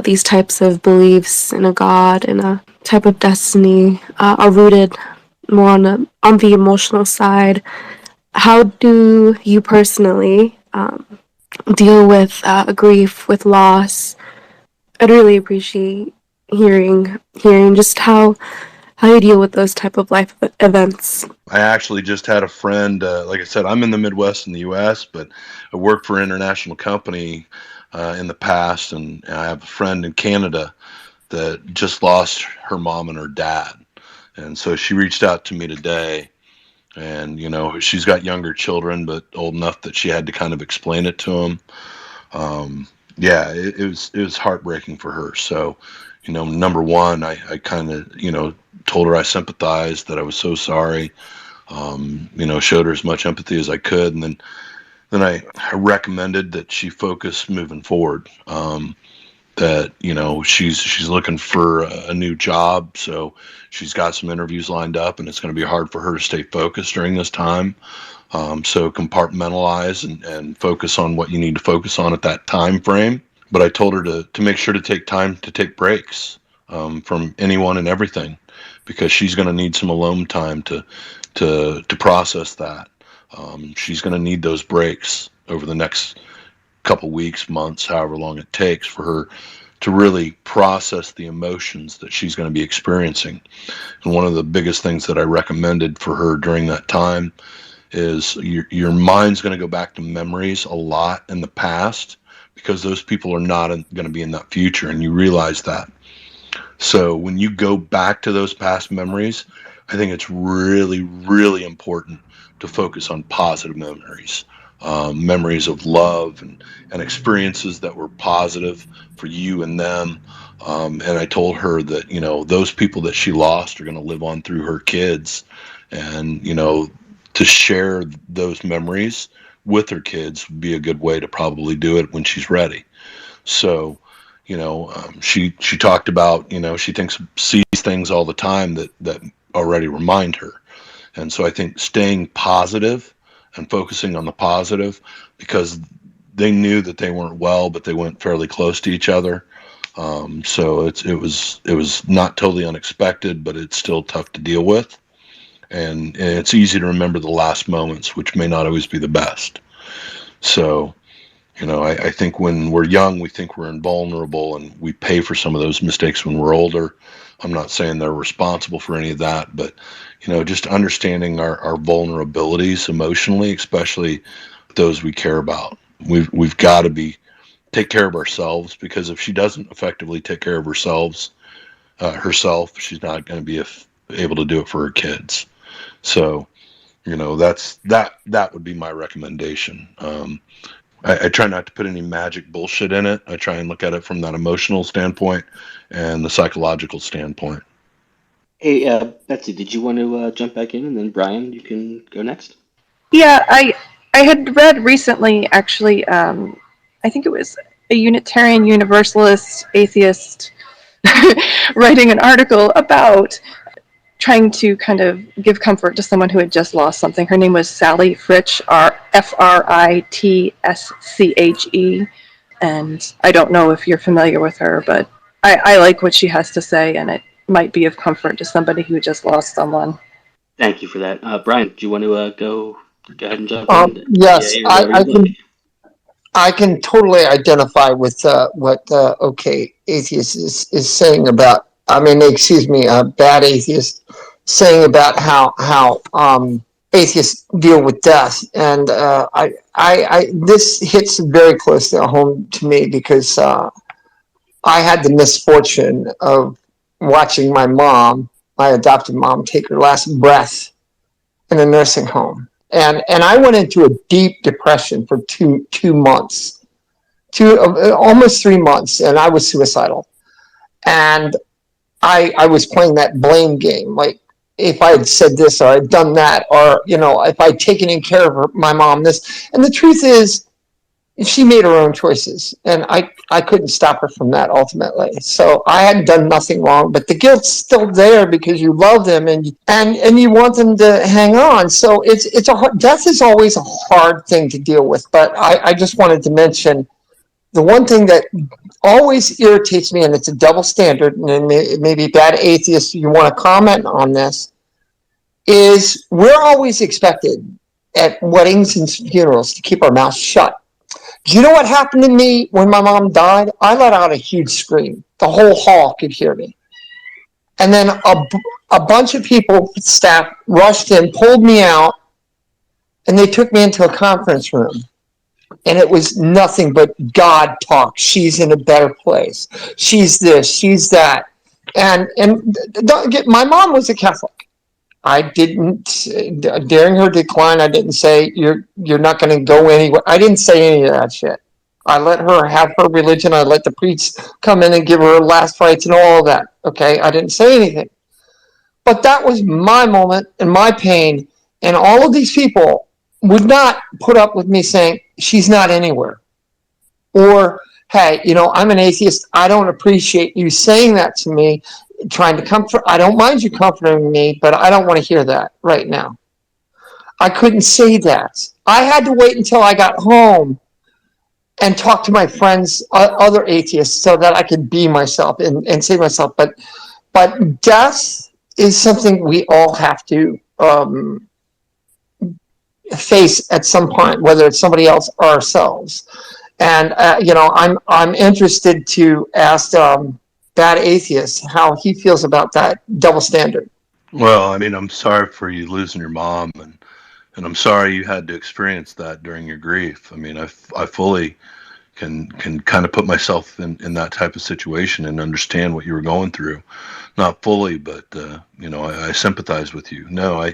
these types of beliefs in a god and a type of destiny are rooted more on the emotional side. How do you personally deal with grief, with loss? I'd really appreciate hearing just how you deal with those type of life events. I actually just had a friend, like I said, I'm in the Midwest in the U.S., but I worked for an international company in the past, and I have a friend in Canada that just lost her mom and her dad. And so she reached out to me today, and, she's got younger children, but old enough that she had to kind of explain it to them. Yeah, it was heartbreaking for her. So, number one, I kind of, told her I sympathized, that I was so sorry, showed her as much empathy as I could. And then I recommended that she focus moving forward, that, she's looking for a new job. So she's got some interviews lined up, and it's going to be hard for her to stay focused during this time. So compartmentalize and focus on what you need to focus on at that time frame. But I told her to make sure to take time to take breaks from anyone and everything, because she's going to need some alone time to process that. She's going to need those breaks over the next couple weeks, months, however long it takes for her to really process the emotions that she's going to be experiencing. And one of the biggest things that I recommended for her during that time is your mind's going to go back to memories a lot in the past, because those people are not going to be in that future, and you realize that. So when you go back to those past memories, I think it's really, really important to focus on positive memories, memories of love and experiences that were positive for you and them. And I told her that, those people that she lost are going to live on through her kids, and, to share those memories with her kids would be a good way to probably do it when she's ready. So, she talked about, she sees things all the time that already remind her. And so I think staying positive and focusing on the positive, because they knew that they weren't well, but they went fairly close to each other. So it was not totally unexpected, but it's still tough to deal with. And it's easy to remember the last moments, which may not always be the best. So, I think when we're young, we think we're invulnerable, and we pay for some of those mistakes when we're older. I'm not saying they're responsible for any of that, but, just understanding our vulnerabilities emotionally, especially those we care about. We've got to take care of ourselves, because if she doesn't effectively take care of herself, she's not going to be able to do it for her kids. So, that would be my recommendation. I try not to put any magic bullshit in it. I try and look at it from that emotional standpoint and the psychological standpoint. Hey, Betsy, did you want to jump back in, and then Brian, you can go next? Yeah, I had read recently, actually, I think it was a Unitarian Universalist atheist writing an article about trying to kind of give comfort to someone who had just lost something. Her name was Sally Fritsch, Fritsche. And I don't know if you're familiar with her, but I like what she has to say, and it might be of comfort to somebody who just lost someone. Thank you for that. Brian, do you want to go ahead and jump in? Yes, EA or whatever you'd like. I can totally identify with what OK Atheist is saying about. I mean, excuse me, Bad Atheist saying about how atheists deal with death, and this hits very close to home to me because I had the misfortune of watching my mom, my adopted mom, take her last breath in a nursing home. And I went into a deep depression for two months, almost 3 months, and I was suicidal. And I was playing that blame game, like if I had said this or I'd done that, or if I'd taken in care of my mom this. And the truth is, she made her own choices, and I couldn't stop her from that ultimately. So I had done nothing wrong, but the guilt's still there because you love them and you want them to hang on. So it's death is always a hard thing to deal with. But I just wanted to mention the one thing that always irritates me, and it's a double standard, and maybe Bad Atheist, you want to comment on this, is we're always expected at weddings and funerals to keep our mouths shut. Do you know what happened to me when my mom died? I let out a huge scream. The whole hall could hear me. And then a bunch of people, staff, rushed in, pulled me out, and they took me into a conference room. And it was nothing but God talk. She's in a better place. She's this, she's that. And don't get, my mom was a Catholic. I didn't, during her decline, I didn't say, you're not going to go anywhere. I didn't say any of that shit. I let her have her religion. I let the priest come in and give her last rites and all of that. Okay? I didn't say anything. But that was my moment and my pain. And all of these people would not put up with me saying, she's not anywhere. Or, hey, I'm an atheist. I don't appreciate you saying that to me, trying to comfort. I don't mind you comforting me, but I don't want to hear that right now. I couldn't say that. I had to wait until I got home and talk to my friends, other atheists, so that I could be myself and say myself. But death is something we all have to face at some point, whether it's somebody else or ourselves. And I'm interested to ask Bad Atheist how he feels about that double standard. Well, I mean, I'm sorry for you losing your mom, and I'm sorry you had to experience that during your grief. I mean, I fully can kind of put myself in that type of situation and understand what you were going through. Not fully, but I sympathize with you. No,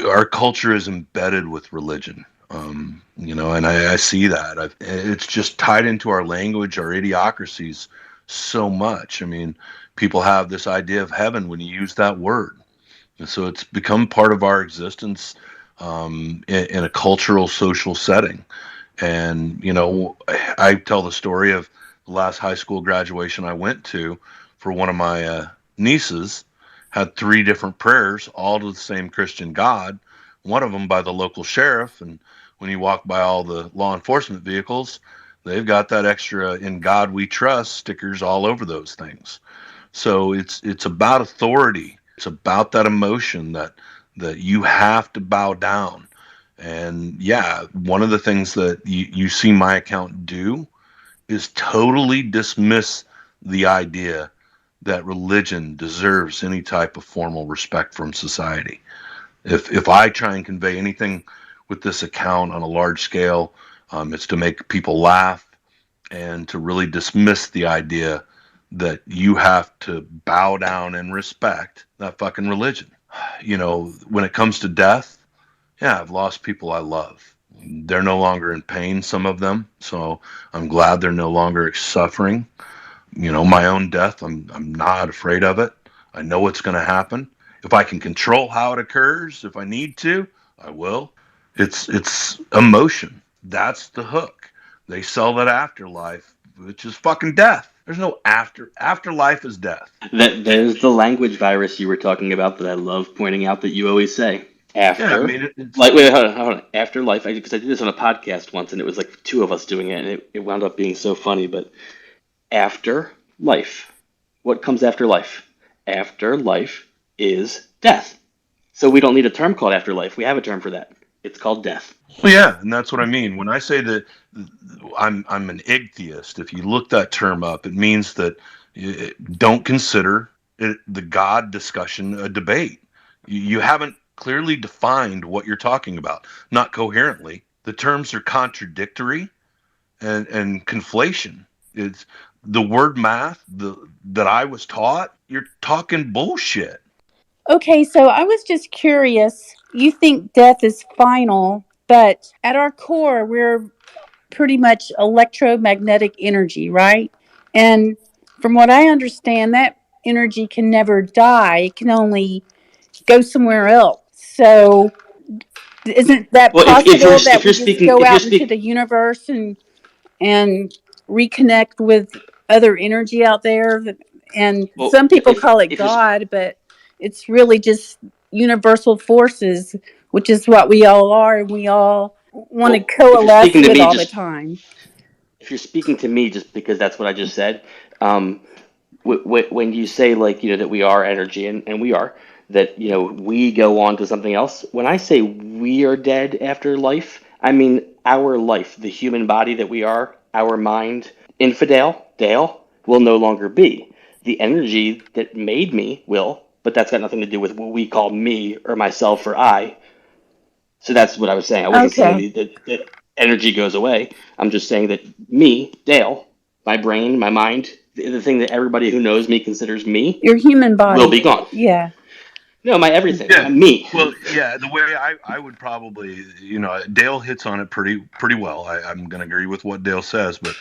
our culture is embedded with religion. And I see that. It's just tied into our language, our idiocracies so much. I mean, people have this idea of heaven when you use that word. And so it's become part of our existence in a cultural, social setting. And, I tell the story of the last high school graduation I went to for one of my nieces, had 3 different prayers, all to the same Christian God, one of them by the local sheriff. And when you walk by all the law enforcement vehicles, they've got that extra "In God We Trust" stickers all over those things. So it's about authority. It's about that emotion that you have to bow down. And yeah, one of the things that you see my account do is totally dismiss the idea that religion deserves any type of formal respect from society. If I try and convey anything with this account on a large scale, it's to make people laugh and to really dismiss the idea that you have to bow down and respect that fucking religion. When it comes to death, yeah, I've lost people I love. They're no longer in pain, some of them, so I'm glad they're no longer suffering. My own death, I'm not afraid of it. I know what's going to happen. If I can control how it occurs, if I need to, I will. It's emotion. That's the hook. They sell that afterlife, which is fucking death. There's no afterlife is death. There's the language virus you were talking about that I love pointing out that you always say. Yeah, I After, mean, it's like, wait, hold on. After life, because I did this on a podcast once, and it was like two of us doing it, and it wound up being so funny. But after life, what comes after life? After life is death. So we don't need a term called afterlife. We have a term for that. It's called death. well, yeah, and that's what I mean when I say that I'm an atheist. If you look that term up, it means that don't consider the God discussion a debate. You haven't clearly defined what you're talking about, not coherently. The terms are contradictory and conflation. It's the word math that I was taught. You're talking bullshit. Okay, so I was just curious. You think death is final, but at our core, we're pretty much electromagnetic energy, right? And from what I understand, that energy can never die, it can only go somewhere else. So, isn't that Well, possible if that you're we just speaking go if you're out into speak the universe and reconnect with other energy out there? And well some people call it if you're God, but it's really just universal forces, which is what we all are, and we all want to well if you're coalesce speaking to with me all the just time. if you're speaking to me just because that's what I just said, um, when you say, like, that we are energy, and we are, that we go on to something else. When I say we are dead after life, I mean our life, the human body that we are, our mind. Infidel Dale will no longer be. The energy that made me will, but that's got nothing to do with what we call me or myself or I. So that's what I was saying. I wasn't saying Okay. that energy goes away. I'm just saying that me, Dale, my brain, my mind, the thing that everybody who knows me considers me, Your human will body. be gone. Yeah. No, my everything, Yeah. me. Well, yeah, the way I would probably, Dale hits on it pretty well. I'm going to agree with what Dale says, but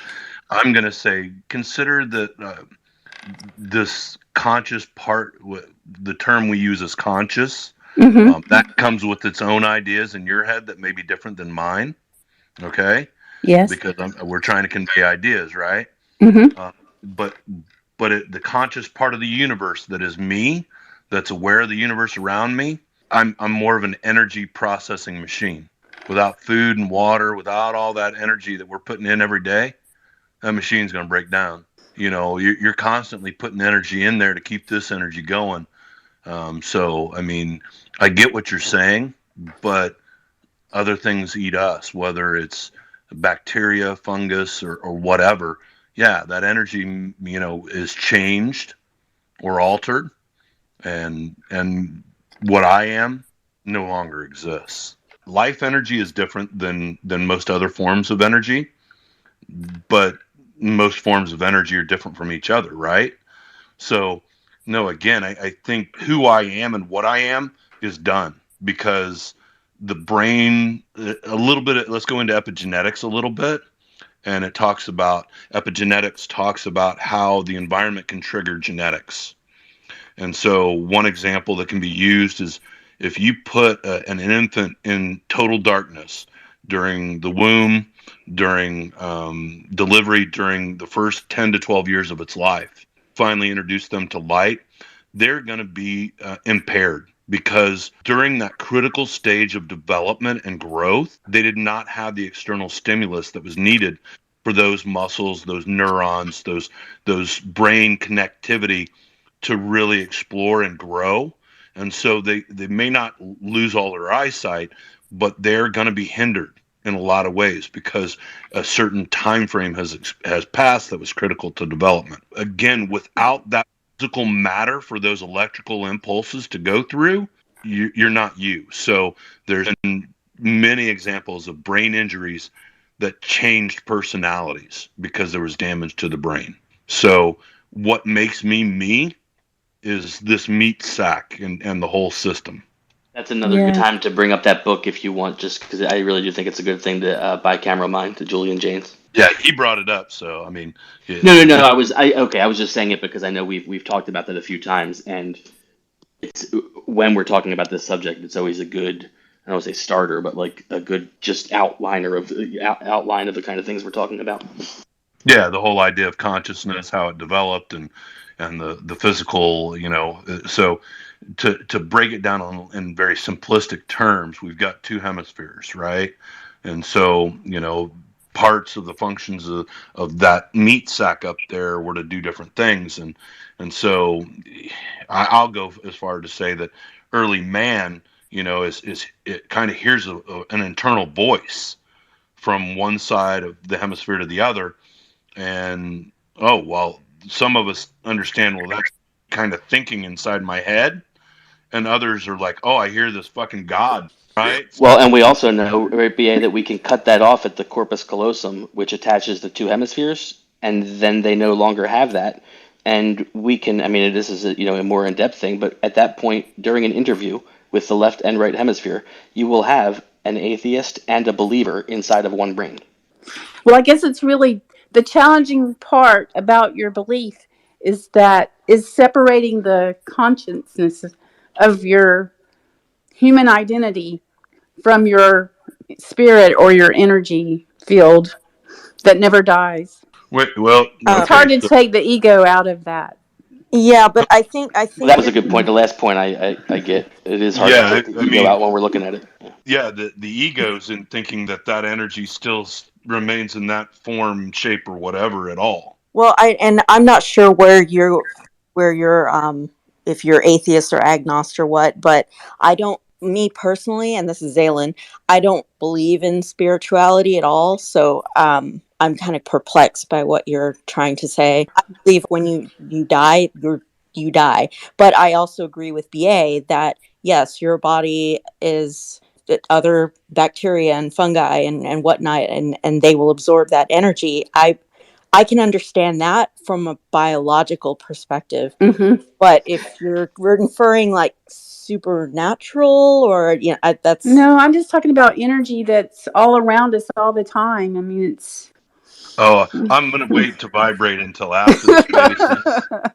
I'm going to say consider that this conscious part, the term we use is conscious, Mm-hmm. that comes with its own ideas in your head that may be different than mine. Okay, Yes. because we're trying to convey ideas, right? Mm-hmm. Uh, but the conscious part of the universe that is me, that's aware of the universe around me. I'm more of an energy processing machine. Without food and water, without all that energy that we're putting in every day, that machine's going to break down. You're constantly putting energy in there to keep this energy going. So, I mean, I get what you're saying, but other things eat us, whether it's bacteria, fungus, or whatever. Yeah, that energy, is changed or altered, and what I am no longer exists. Life energy is different than most other forms of energy, but most forms of energy are different from each other, right? So, no, again, I think who I am and what I am is done because the brain, a little bit, let's go into epigenetics a little bit. And epigenetics talks about how the environment can trigger genetics. And so, one example that can be used is if you put an infant in total darkness during the womb, during delivery, during the first 10 to 12 years of its life, finally introduce them to light, they're going to be impaired because during that critical stage of development and growth, they did not have the external stimulus that was needed for those muscles, those neurons, those brain connectivity to really explore and grow. And so they may not lose all their eyesight, but they're going to be hindered in a lot of ways because a certain time frame has passed that was critical to development. Again, without that physical matter for those electrical impulses to go through, you're not you. So there's been many examples of brain injuries that changed personalities because there was damage to the brain. So what makes me me is this meat sack and the whole system. That's another good Yeah. time to bring up that book if you want, just because I really do think it's a good thing to buy Camera Mind to Julian James. Yeah, he brought it up, so I mean, No. I was just saying it because I know we've talked about that a few times, and it's when we're talking about this subject, it's always a good, I don't want to say starter, but like a good just outliner of outline of the kind of things we're talking about. yeah, the whole idea of consciousness, how it developed, and the physical, so to break it down in very simplistic terms, we've got two hemispheres, right? And so, parts of the functions of that meat sack up there were to do different things. And so I'll go as far to say that early man, is it kind of hears an internal voice from one side of the hemisphere to the other. And, oh, well, some of us understand, well, that's kind of thinking inside my head. And others are like, oh, I hear this fucking God, right? Well, and we also know, right, BA, that we can cut that off at the corpus callosum, which attaches the two hemispheres, and then they no longer have that. And we can, I mean, this is a more in-depth thing, but at that point, during an interview with the left and right hemisphere, you will have an atheist and a believer inside of one brain. Well, I guess it's really the challenging part about your belief is separating the consciousness of your human identity from your spirit or your energy field that never dies. Wait, well, It's hard to take the ego out of that. Yeah, but I think Well, that was a good point. The last point I get. It is hard to take the ego out when we're looking at it. Yeah, the ego's in thinking that energy still remains in that form, shape, or whatever at all. Well, I'm not sure where you're if you're atheist or agnostic or what, but me personally, and this is Zaylen, I don't believe in spirituality at all. So I'm kind of perplexed by what you're trying to say. I believe when you die, you die. But I also agree with BA that yes, your body is other bacteria and fungi and whatnot, and they will absorb that energy. I can understand that from a biological perspective. Mm-hmm. But if we're inferring like supernatural or that's no, I'm just talking about energy that's all around us all the time. I mean, it's. Oh, I'm gonna wait to vibrate until after the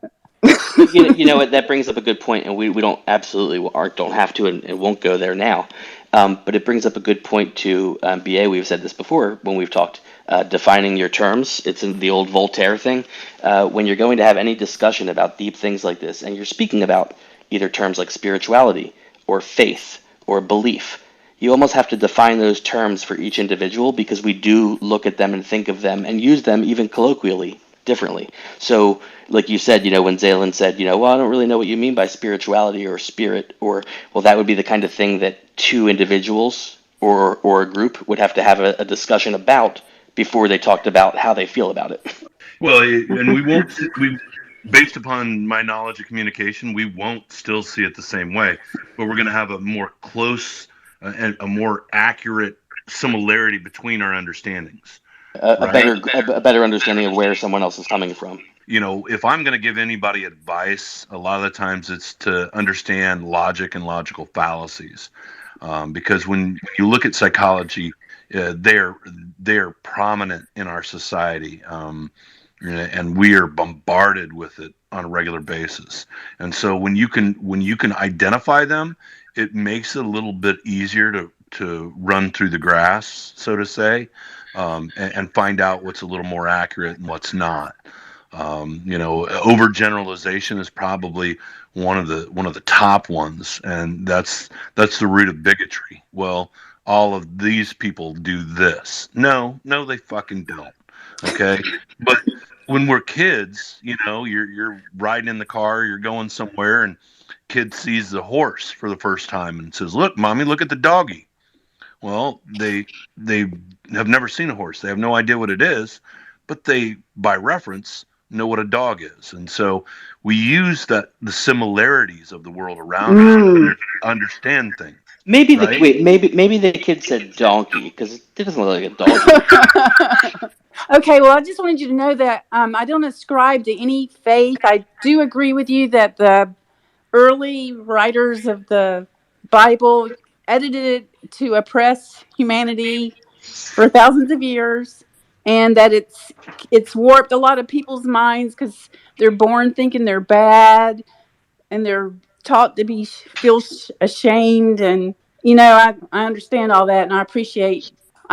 space. You know what? That brings up a good point, and we don't have to and won't go there now. But it brings up a good point to BA. We've said this before when we've talked defining your terms. It's in the old Voltaire thing. When you're going to have any discussion about deep things like this, and you're speaking about either terms like spirituality or faith or belief, you almost have to define those terms for each individual because we do look at them and think of them and use them even colloquially differently. So, like you said, when Zaylen said, well, I don't really know what you mean by spirituality or spirit, or, well, that would be the kind of thing that two individuals or a group would have to have a discussion about before they talked about how they feel about it. Well, and based upon my knowledge of communication, we won't still see it the same way, but we're going to have a more close and a more accurate similarity between our understandings. A better understanding of where someone else is coming from. If I'm going to give anybody advice, a lot of the times it's to understand logic and logical fallacies, because when you look at psychology, they're prominent in our society, and we are bombarded with it on a regular basis. And so when you can identify them, it makes it a little bit easier to run through the grass, so to say. And find out what's a little more accurate and what's not. Overgeneralization is probably one of the top ones, and that's the root of bigotry. Well, all of these people do this. No, they fucking don't. Okay, but when we're kids, you're riding in the car, you're going somewhere, and kid sees the horse for the first time and says, "Look, mommy, look at the doggy." Well, they have never seen a horse. They have no idea what it is, but they, by reference, know what a dog is. And so we use the similarities of the world around us to understand things. Maybe maybe the kid said donkey because it doesn't look like a donkey. Okay, well, I just wanted you to know that I don't ascribe to any faith. I do agree with you that the early writers of the Bible edited it to oppress humanity for thousands of years, and that it's warped a lot of people's minds because they're born thinking they're bad, and they're taught to feel ashamed. And I understand all that, and I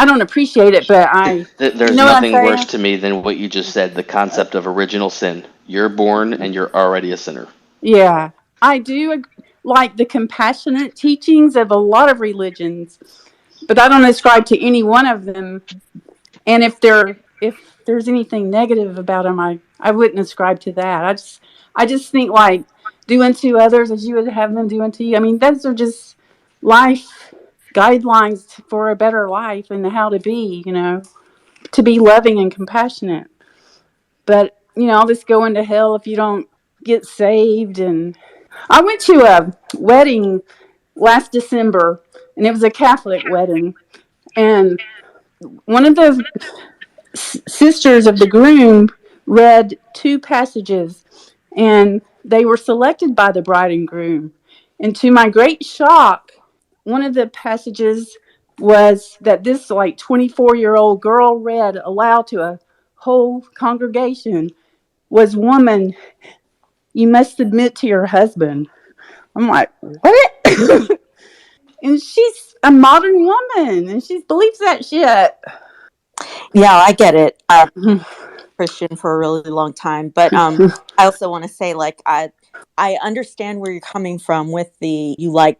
don't appreciate it, but there's nothing worse to me than what you just said. The concept of original sin. You're born and you're already a sinner. Yeah, I do. like the compassionate teachings of a lot of religions, but I don't ascribe to any one of them. And if there's anything negative about them, I wouldn't ascribe to that. I just think like do unto others as you would have them do unto you. I mean, those are just life guidelines for a better life and how to be, to be loving and compassionate. But I'll just go into hell if you don't get saved. And I went to a wedding last December, and it was a Catholic wedding, and one of the sisters of the groom read two passages, and they were selected by the bride and groom. And to my great shock, one of the passages was that this like 24-year-old girl read aloud to a whole congregation was, "Woman, you must submit to your husband." I'm like, what? And she's a modern woman, and she believes that shit. Yeah, I get it. Christian for a really long time, but I also want to say, like, I understand where you're coming from with you like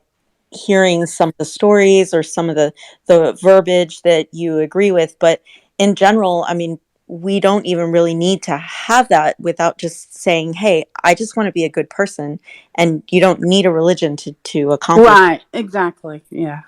hearing some of the stories or some of the verbiage that you agree with, but in general, I mean, we don't even really need to have that without just saying, hey, I just want to be a good person, and you don't need a religion to accomplish. Right, exactly. Yeah.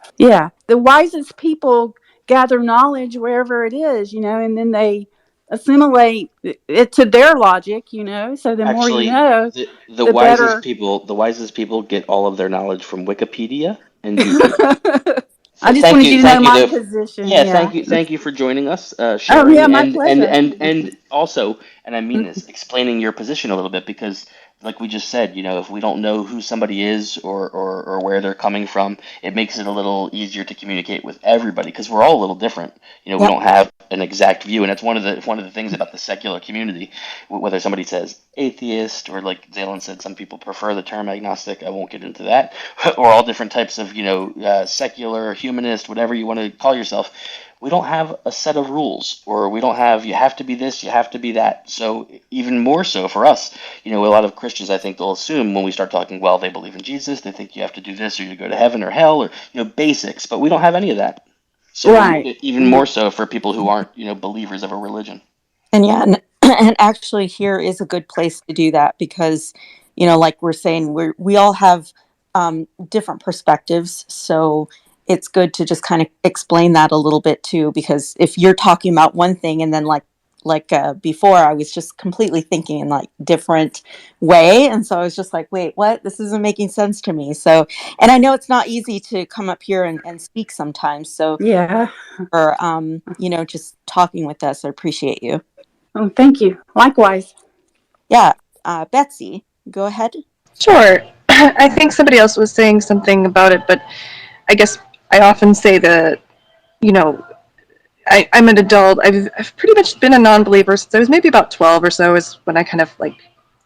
The wisest people gather knowledge wherever it is, and then they assimilate it to their logic, so the more you Actually, know, the the wisest better. people, the wisest people get all of their knowledge from Wikipedia and YouTube. I just Thank wanted you, you to know thank you, my though. position. Yeah, Yeah. thank you for joining us, Oh, yeah, sharing, my and pleasure. and also, and I mean this, explaining your position a little bit because, like we just said, if we don't know who somebody is or where they're coming from, it makes it a little easier to communicate with everybody because we're all a little different. We Yep. don't have an exact view, and it's one of the things about the secular community. Whether somebody says atheist or, like Zaylen said, some people prefer the term agnostic. I won't get into that. Or all different types of secular, humanist, whatever you want to call yourself. We don't have a set of rules, or we don't have you have to be this, you have to be that. So even more so for us, a lot of Christians, I think they'll assume when we start talking, well, they believe in Jesus, they think you have to do this or you go to heaven or hell, or basics, but we don't have any of that. So Right. even more so for people who aren't believers of a religion. And yeah, and actually here is a good place to do that because, like we're saying, we all have different perspectives. So it's good to just kind of explain that a little bit too, because if you're talking about one thing and then before I was just completely thinking in like different way. And so I was just like, wait, what? This isn't making sense to me. So, and I know it's not easy to come up here and speak sometimes. So Yeah. for, just talking with us, I appreciate you. Oh, thank you. Likewise. Yeah, Betsy, go ahead. Sure. I think somebody else was saying something about it, but I guess I often say that, you know, I'm an adult. I've pretty much been a non-believer since I was maybe about 12 or so is when I kind of like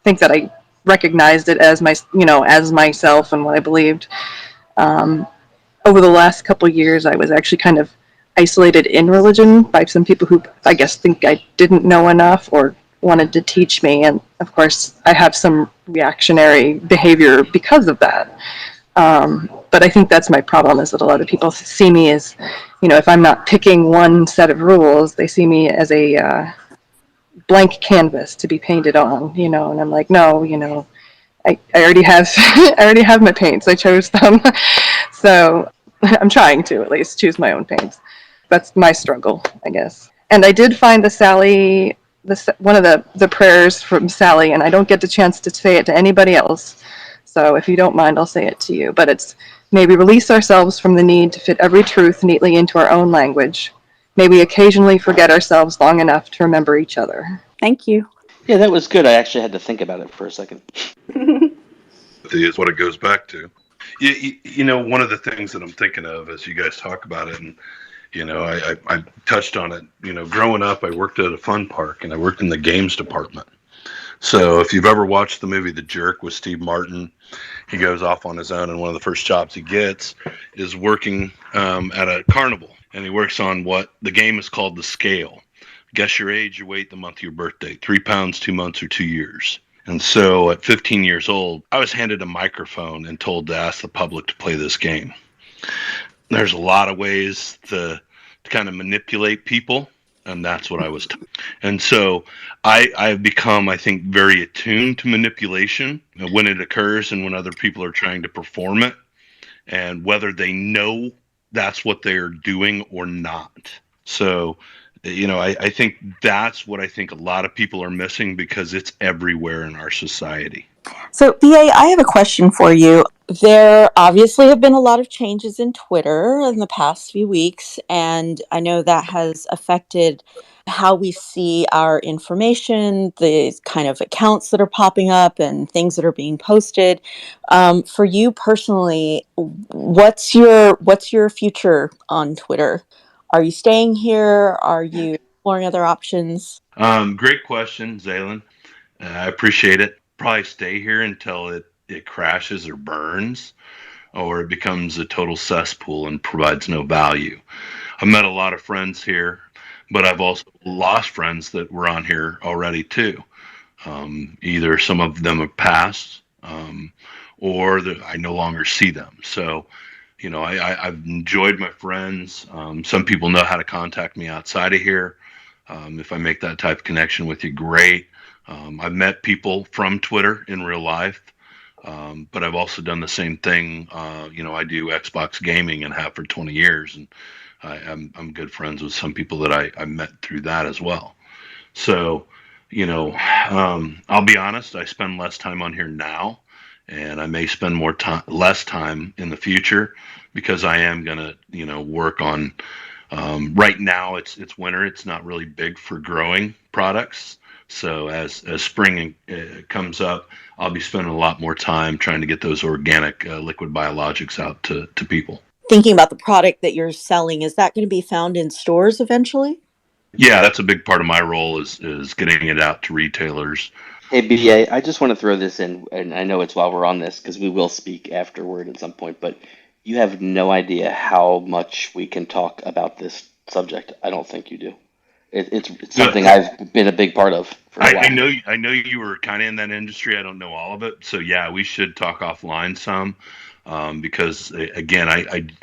think that I recognized it as as myself and what I believed. Um, Over the last couple of years, I was actually kind of isolated in religion by some people who I guess think I didn't know enough or wanted to teach me. And of course, I have some reactionary behavior because of that. But I think that's my problem is that a lot of people see me as, if I'm not picking one set of rules, they see me as a blank canvas to be painted on, and I'm like, no, I already have I already have my paints. I chose them. So I'm trying to at least choose my own paints. That's my struggle, I guess. And I did find one of the prayers from Sally, and I don't get the chance to say it to anybody else. So if you don't mind, I'll say it to you. But it's, may we release ourselves from the need to fit every truth neatly into our own language. May we occasionally forget ourselves long enough to remember each other. Thank you. Yeah, that was good. I actually had to think about it for a second. Is what it goes back to. One of the things that I'm thinking of as you guys talk about it, and I touched on it. Growing up, I worked at a fun park, and I worked in the games department. So if you've ever watched the movie The Jerk with Steve Martin, he goes off on his own, and one of the first jobs he gets is working at a carnival, and he works on what the game is called the scale. Guess your age, your weight, the month of your birthday. 3 pounds, 2 months, or 2 years. And so at 15 years old, I was handed a microphone and told to ask the public to play this game. There's a lot of ways to kind of manipulate people, and that's what I was taught. And so I've become, I think, very attuned to manipulation when it occurs and when other people are trying to perform it, and whether they know that's what they're doing or not. So, I think that's what I think a lot of people are missing because it's everywhere in our society. So, BA, I have a question for you. There obviously have been a lot of changes in Twitter in the past few weeks, and I know that has affected how we see our information, the kind of accounts that are popping up and things that are being posted. For you personally, what's your future on Twitter? Are you staying here? Are you exploring other options? Great question, Zaylen. I appreciate it. Probably stay here until it crashes or burns, or it becomes a total cesspool and provides no value. I've met a lot of friends here, but I've also lost friends that were on here already too. Either some of them have passed, or that I no longer see them. So, I've enjoyed my friends. Some people know how to contact me outside of here. If I make that type of connection with you, great. I've met people from Twitter in real life, but I've also done the same thing. I do Xbox gaming and have for 20 years, and I'm good friends with some people that I met through that as well. So, I'll be honest, I spend less time on here now, and I may spend less time in the future because I am gonna, work on. Right now, it's winter. It's not really big for growing products. So as spring comes up, I'll be spending a lot more time trying to get those organic liquid biologics out to people. Thinking about the product that you're selling, is that going to be found in stores eventually? Yeah, that's a big part of my role is getting it out to retailers. Hey, BA, I just want to throw this in, and I know it's while we're on this because we will speak afterward at some point, but you have no idea how much we can talk about this subject. I don't think you do. It's something I've been a big part of for a while. I know you were kind of in that industry. I don't know all of it, so yeah, we should talk offline some because again,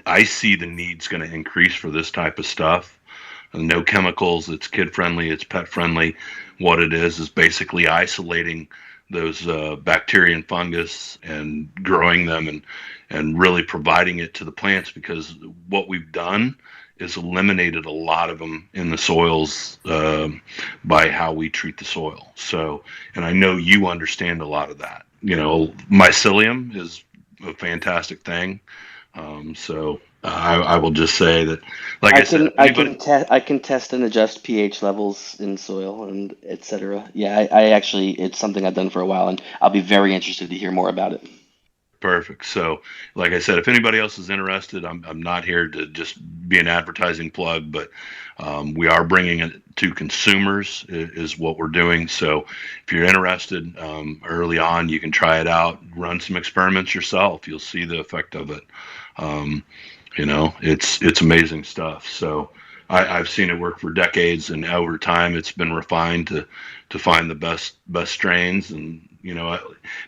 I see the needs going to increase for this type of stuff. No chemicals. It's kid friendly. It's pet friendly. What it is basically isolating those bacteria and fungus and growing them and really providing it to the plants, because what we've done is eliminated a lot of them in the soils by how we treat the soil. So, and I know you understand a lot of that. Mycelium is a fantastic thing. So I will just say that, like I said, I can test and adjust pH levels in soil and etc. Yeah, I actually, it's something I've done for a while, and I'll be very interested to hear more about it. Perfect. So, like I said, if anybody else is interested, I'm not here to just be an advertising plug, but we are bringing it to consumers is what we're doing. So, if you're interested, early on, you can try it out, run some experiments yourself. You'll see the effect of it. It's amazing stuff. So, I've seen it work for decades, and over time, it's been refined to find the best strains, and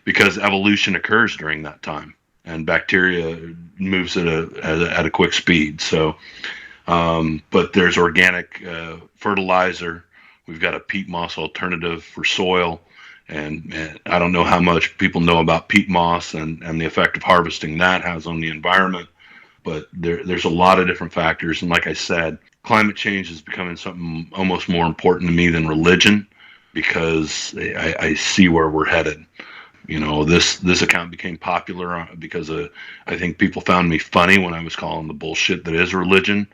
because evolution occurs during that time, and bacteria moves at a quick speed. So, but there's organic fertilizer. We've got a peat moss alternative for soil, and I don't know how much people know about peat moss and the effect of harvesting that has on the environment. But there's a lot of different factors, and like I said, climate change is becoming something almost more important to me than religion, because I see where we're headed. This account became popular because I think people found me funny when I was calling the bullshit that is religion.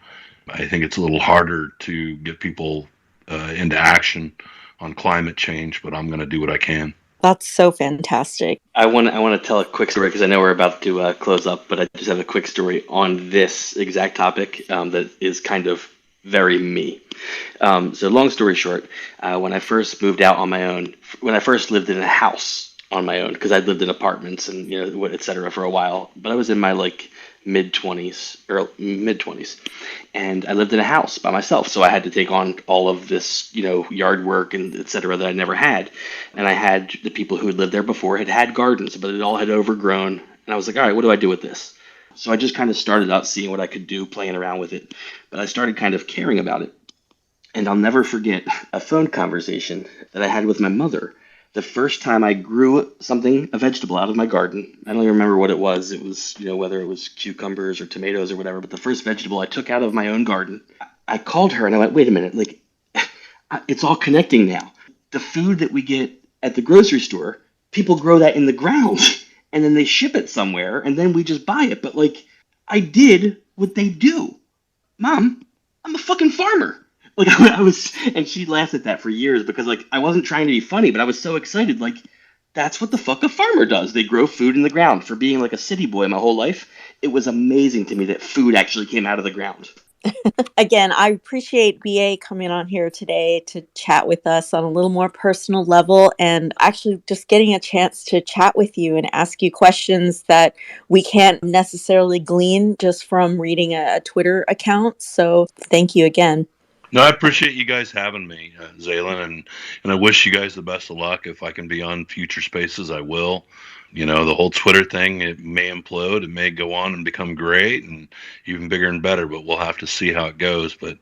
I think it's a little harder to get people into action on climate change, but I'm going to do what I can. That's so fantastic. I want to tell a quick story because I know we're about to close up, but I just have a quick story on this exact topic that is kind of very me. So long story short, when I first moved out on my own, when I first lived in a house on my own, because I'd lived in apartments and et cetera for a while, but I was in my mid-20s, and I lived in a house by myself, so I had to take on all of this, yard work and etc. that I never had. And I had the people who had lived there before had gardens, but it all had overgrown. And I was like, all right, what do I do with this? So I just kind of started out seeing what I could do, playing around with it. But I started kind of caring about it. And I'll never forget a phone conversation that I had with my mother. The first time I grew a vegetable out of my garden. I don't even remember what it was. It was, whether it was cucumbers or tomatoes or whatever, but the first vegetable I took out of my own garden. I called her and I went, wait a minute, like, it's all connecting now. The food that we get at the grocery store, people grow that in the ground and then they ship it somewhere and then we just buy it. But like, I did what they do. Mom, I'm a fucking farmer. Like I was, and she laughed at that for years because like I wasn't trying to be funny, but I was so excited. Like that's what the fuck a farmer does. They grow food in the ground. For being like a city boy my whole life, it was amazing to me that food actually came out of the ground. Again, I appreciate BA coming on here today to chat with us on a little more personal level and actually just getting a chance to chat with you and ask you questions that we can't necessarily glean just from reading a Twitter account. So thank you again. No, I appreciate you guys having me, Zaylen, and I wish you guys the best of luck. If I can be on future spaces, I will. The whole Twitter thing, it may implode, it may go on and become great and even bigger and better, but we'll have to see how it goes. But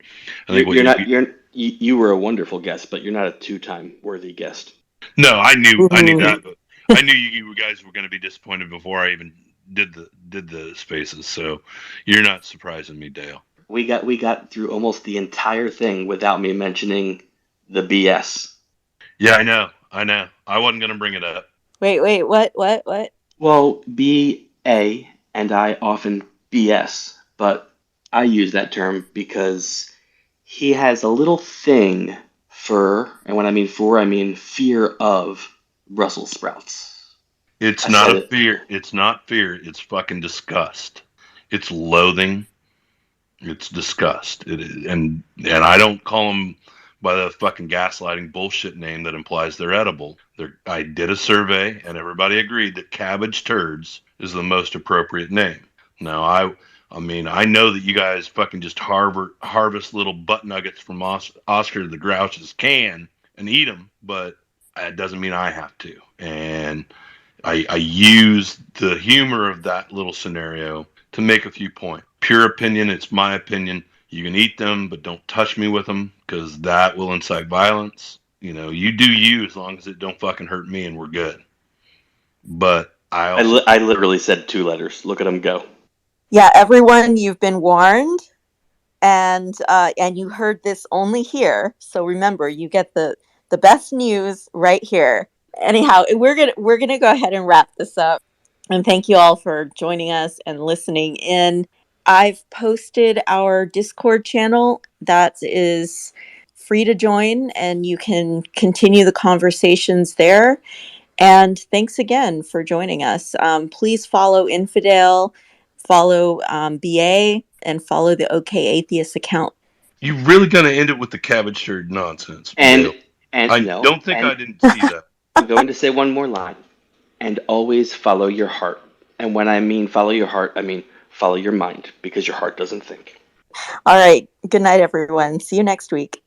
I think you were a wonderful guest, but you're not a 2-time worthy guest. No, I knew Ooh. that, but I knew you guys were going to be disappointed before I even did the spaces. So you're not surprising me, Dale. We got through almost the entire thing without me mentioning the BS. Yeah, I know. I wasn't going to bring it up. Wait, what? Well, BA and I often BS, but I use that term because he has a little thing for, and when I mean for, I mean fear of Brussels sprouts. It's not a fear. It's not fear. It's fucking disgust. It's loathing. It's disgust. It is, and I don't call them by the fucking gaslighting bullshit name that implies they're edible. I did a survey, and everybody agreed that cabbage turds is the most appropriate name. Now, I know that you guys fucking just harvest little butt nuggets from Oscar the Grouch's can and eat them, but it doesn't mean I have to. And I use the humor of that little scenario to make a few points. Pure opinion, it's my opinion. You can eat them, but don't touch me with them because that will incite violence. You do you as long as it don't fucking hurt me and we're good. But I literally said 2 letters. Look at them go. Yeah, everyone, you've been warned, and you heard this only here. So remember, you get the best news right here. Anyhow, we're gonna go ahead and wrap this up. And thank you all for joining us and listening in. I've posted our Discord channel that is free to join, and you can continue the conversations there. And thanks again for joining us. Please follow Infidel, follow BA, and follow the OK Atheist account. You really gonna end it with the cabbage turd nonsense? And I no, don't think I didn't see that. I'm going to say one more line. And always follow your heart. And when I mean follow your heart, I mean follow your mind, because your heart doesn't think. All right. Good night, everyone. See you next week.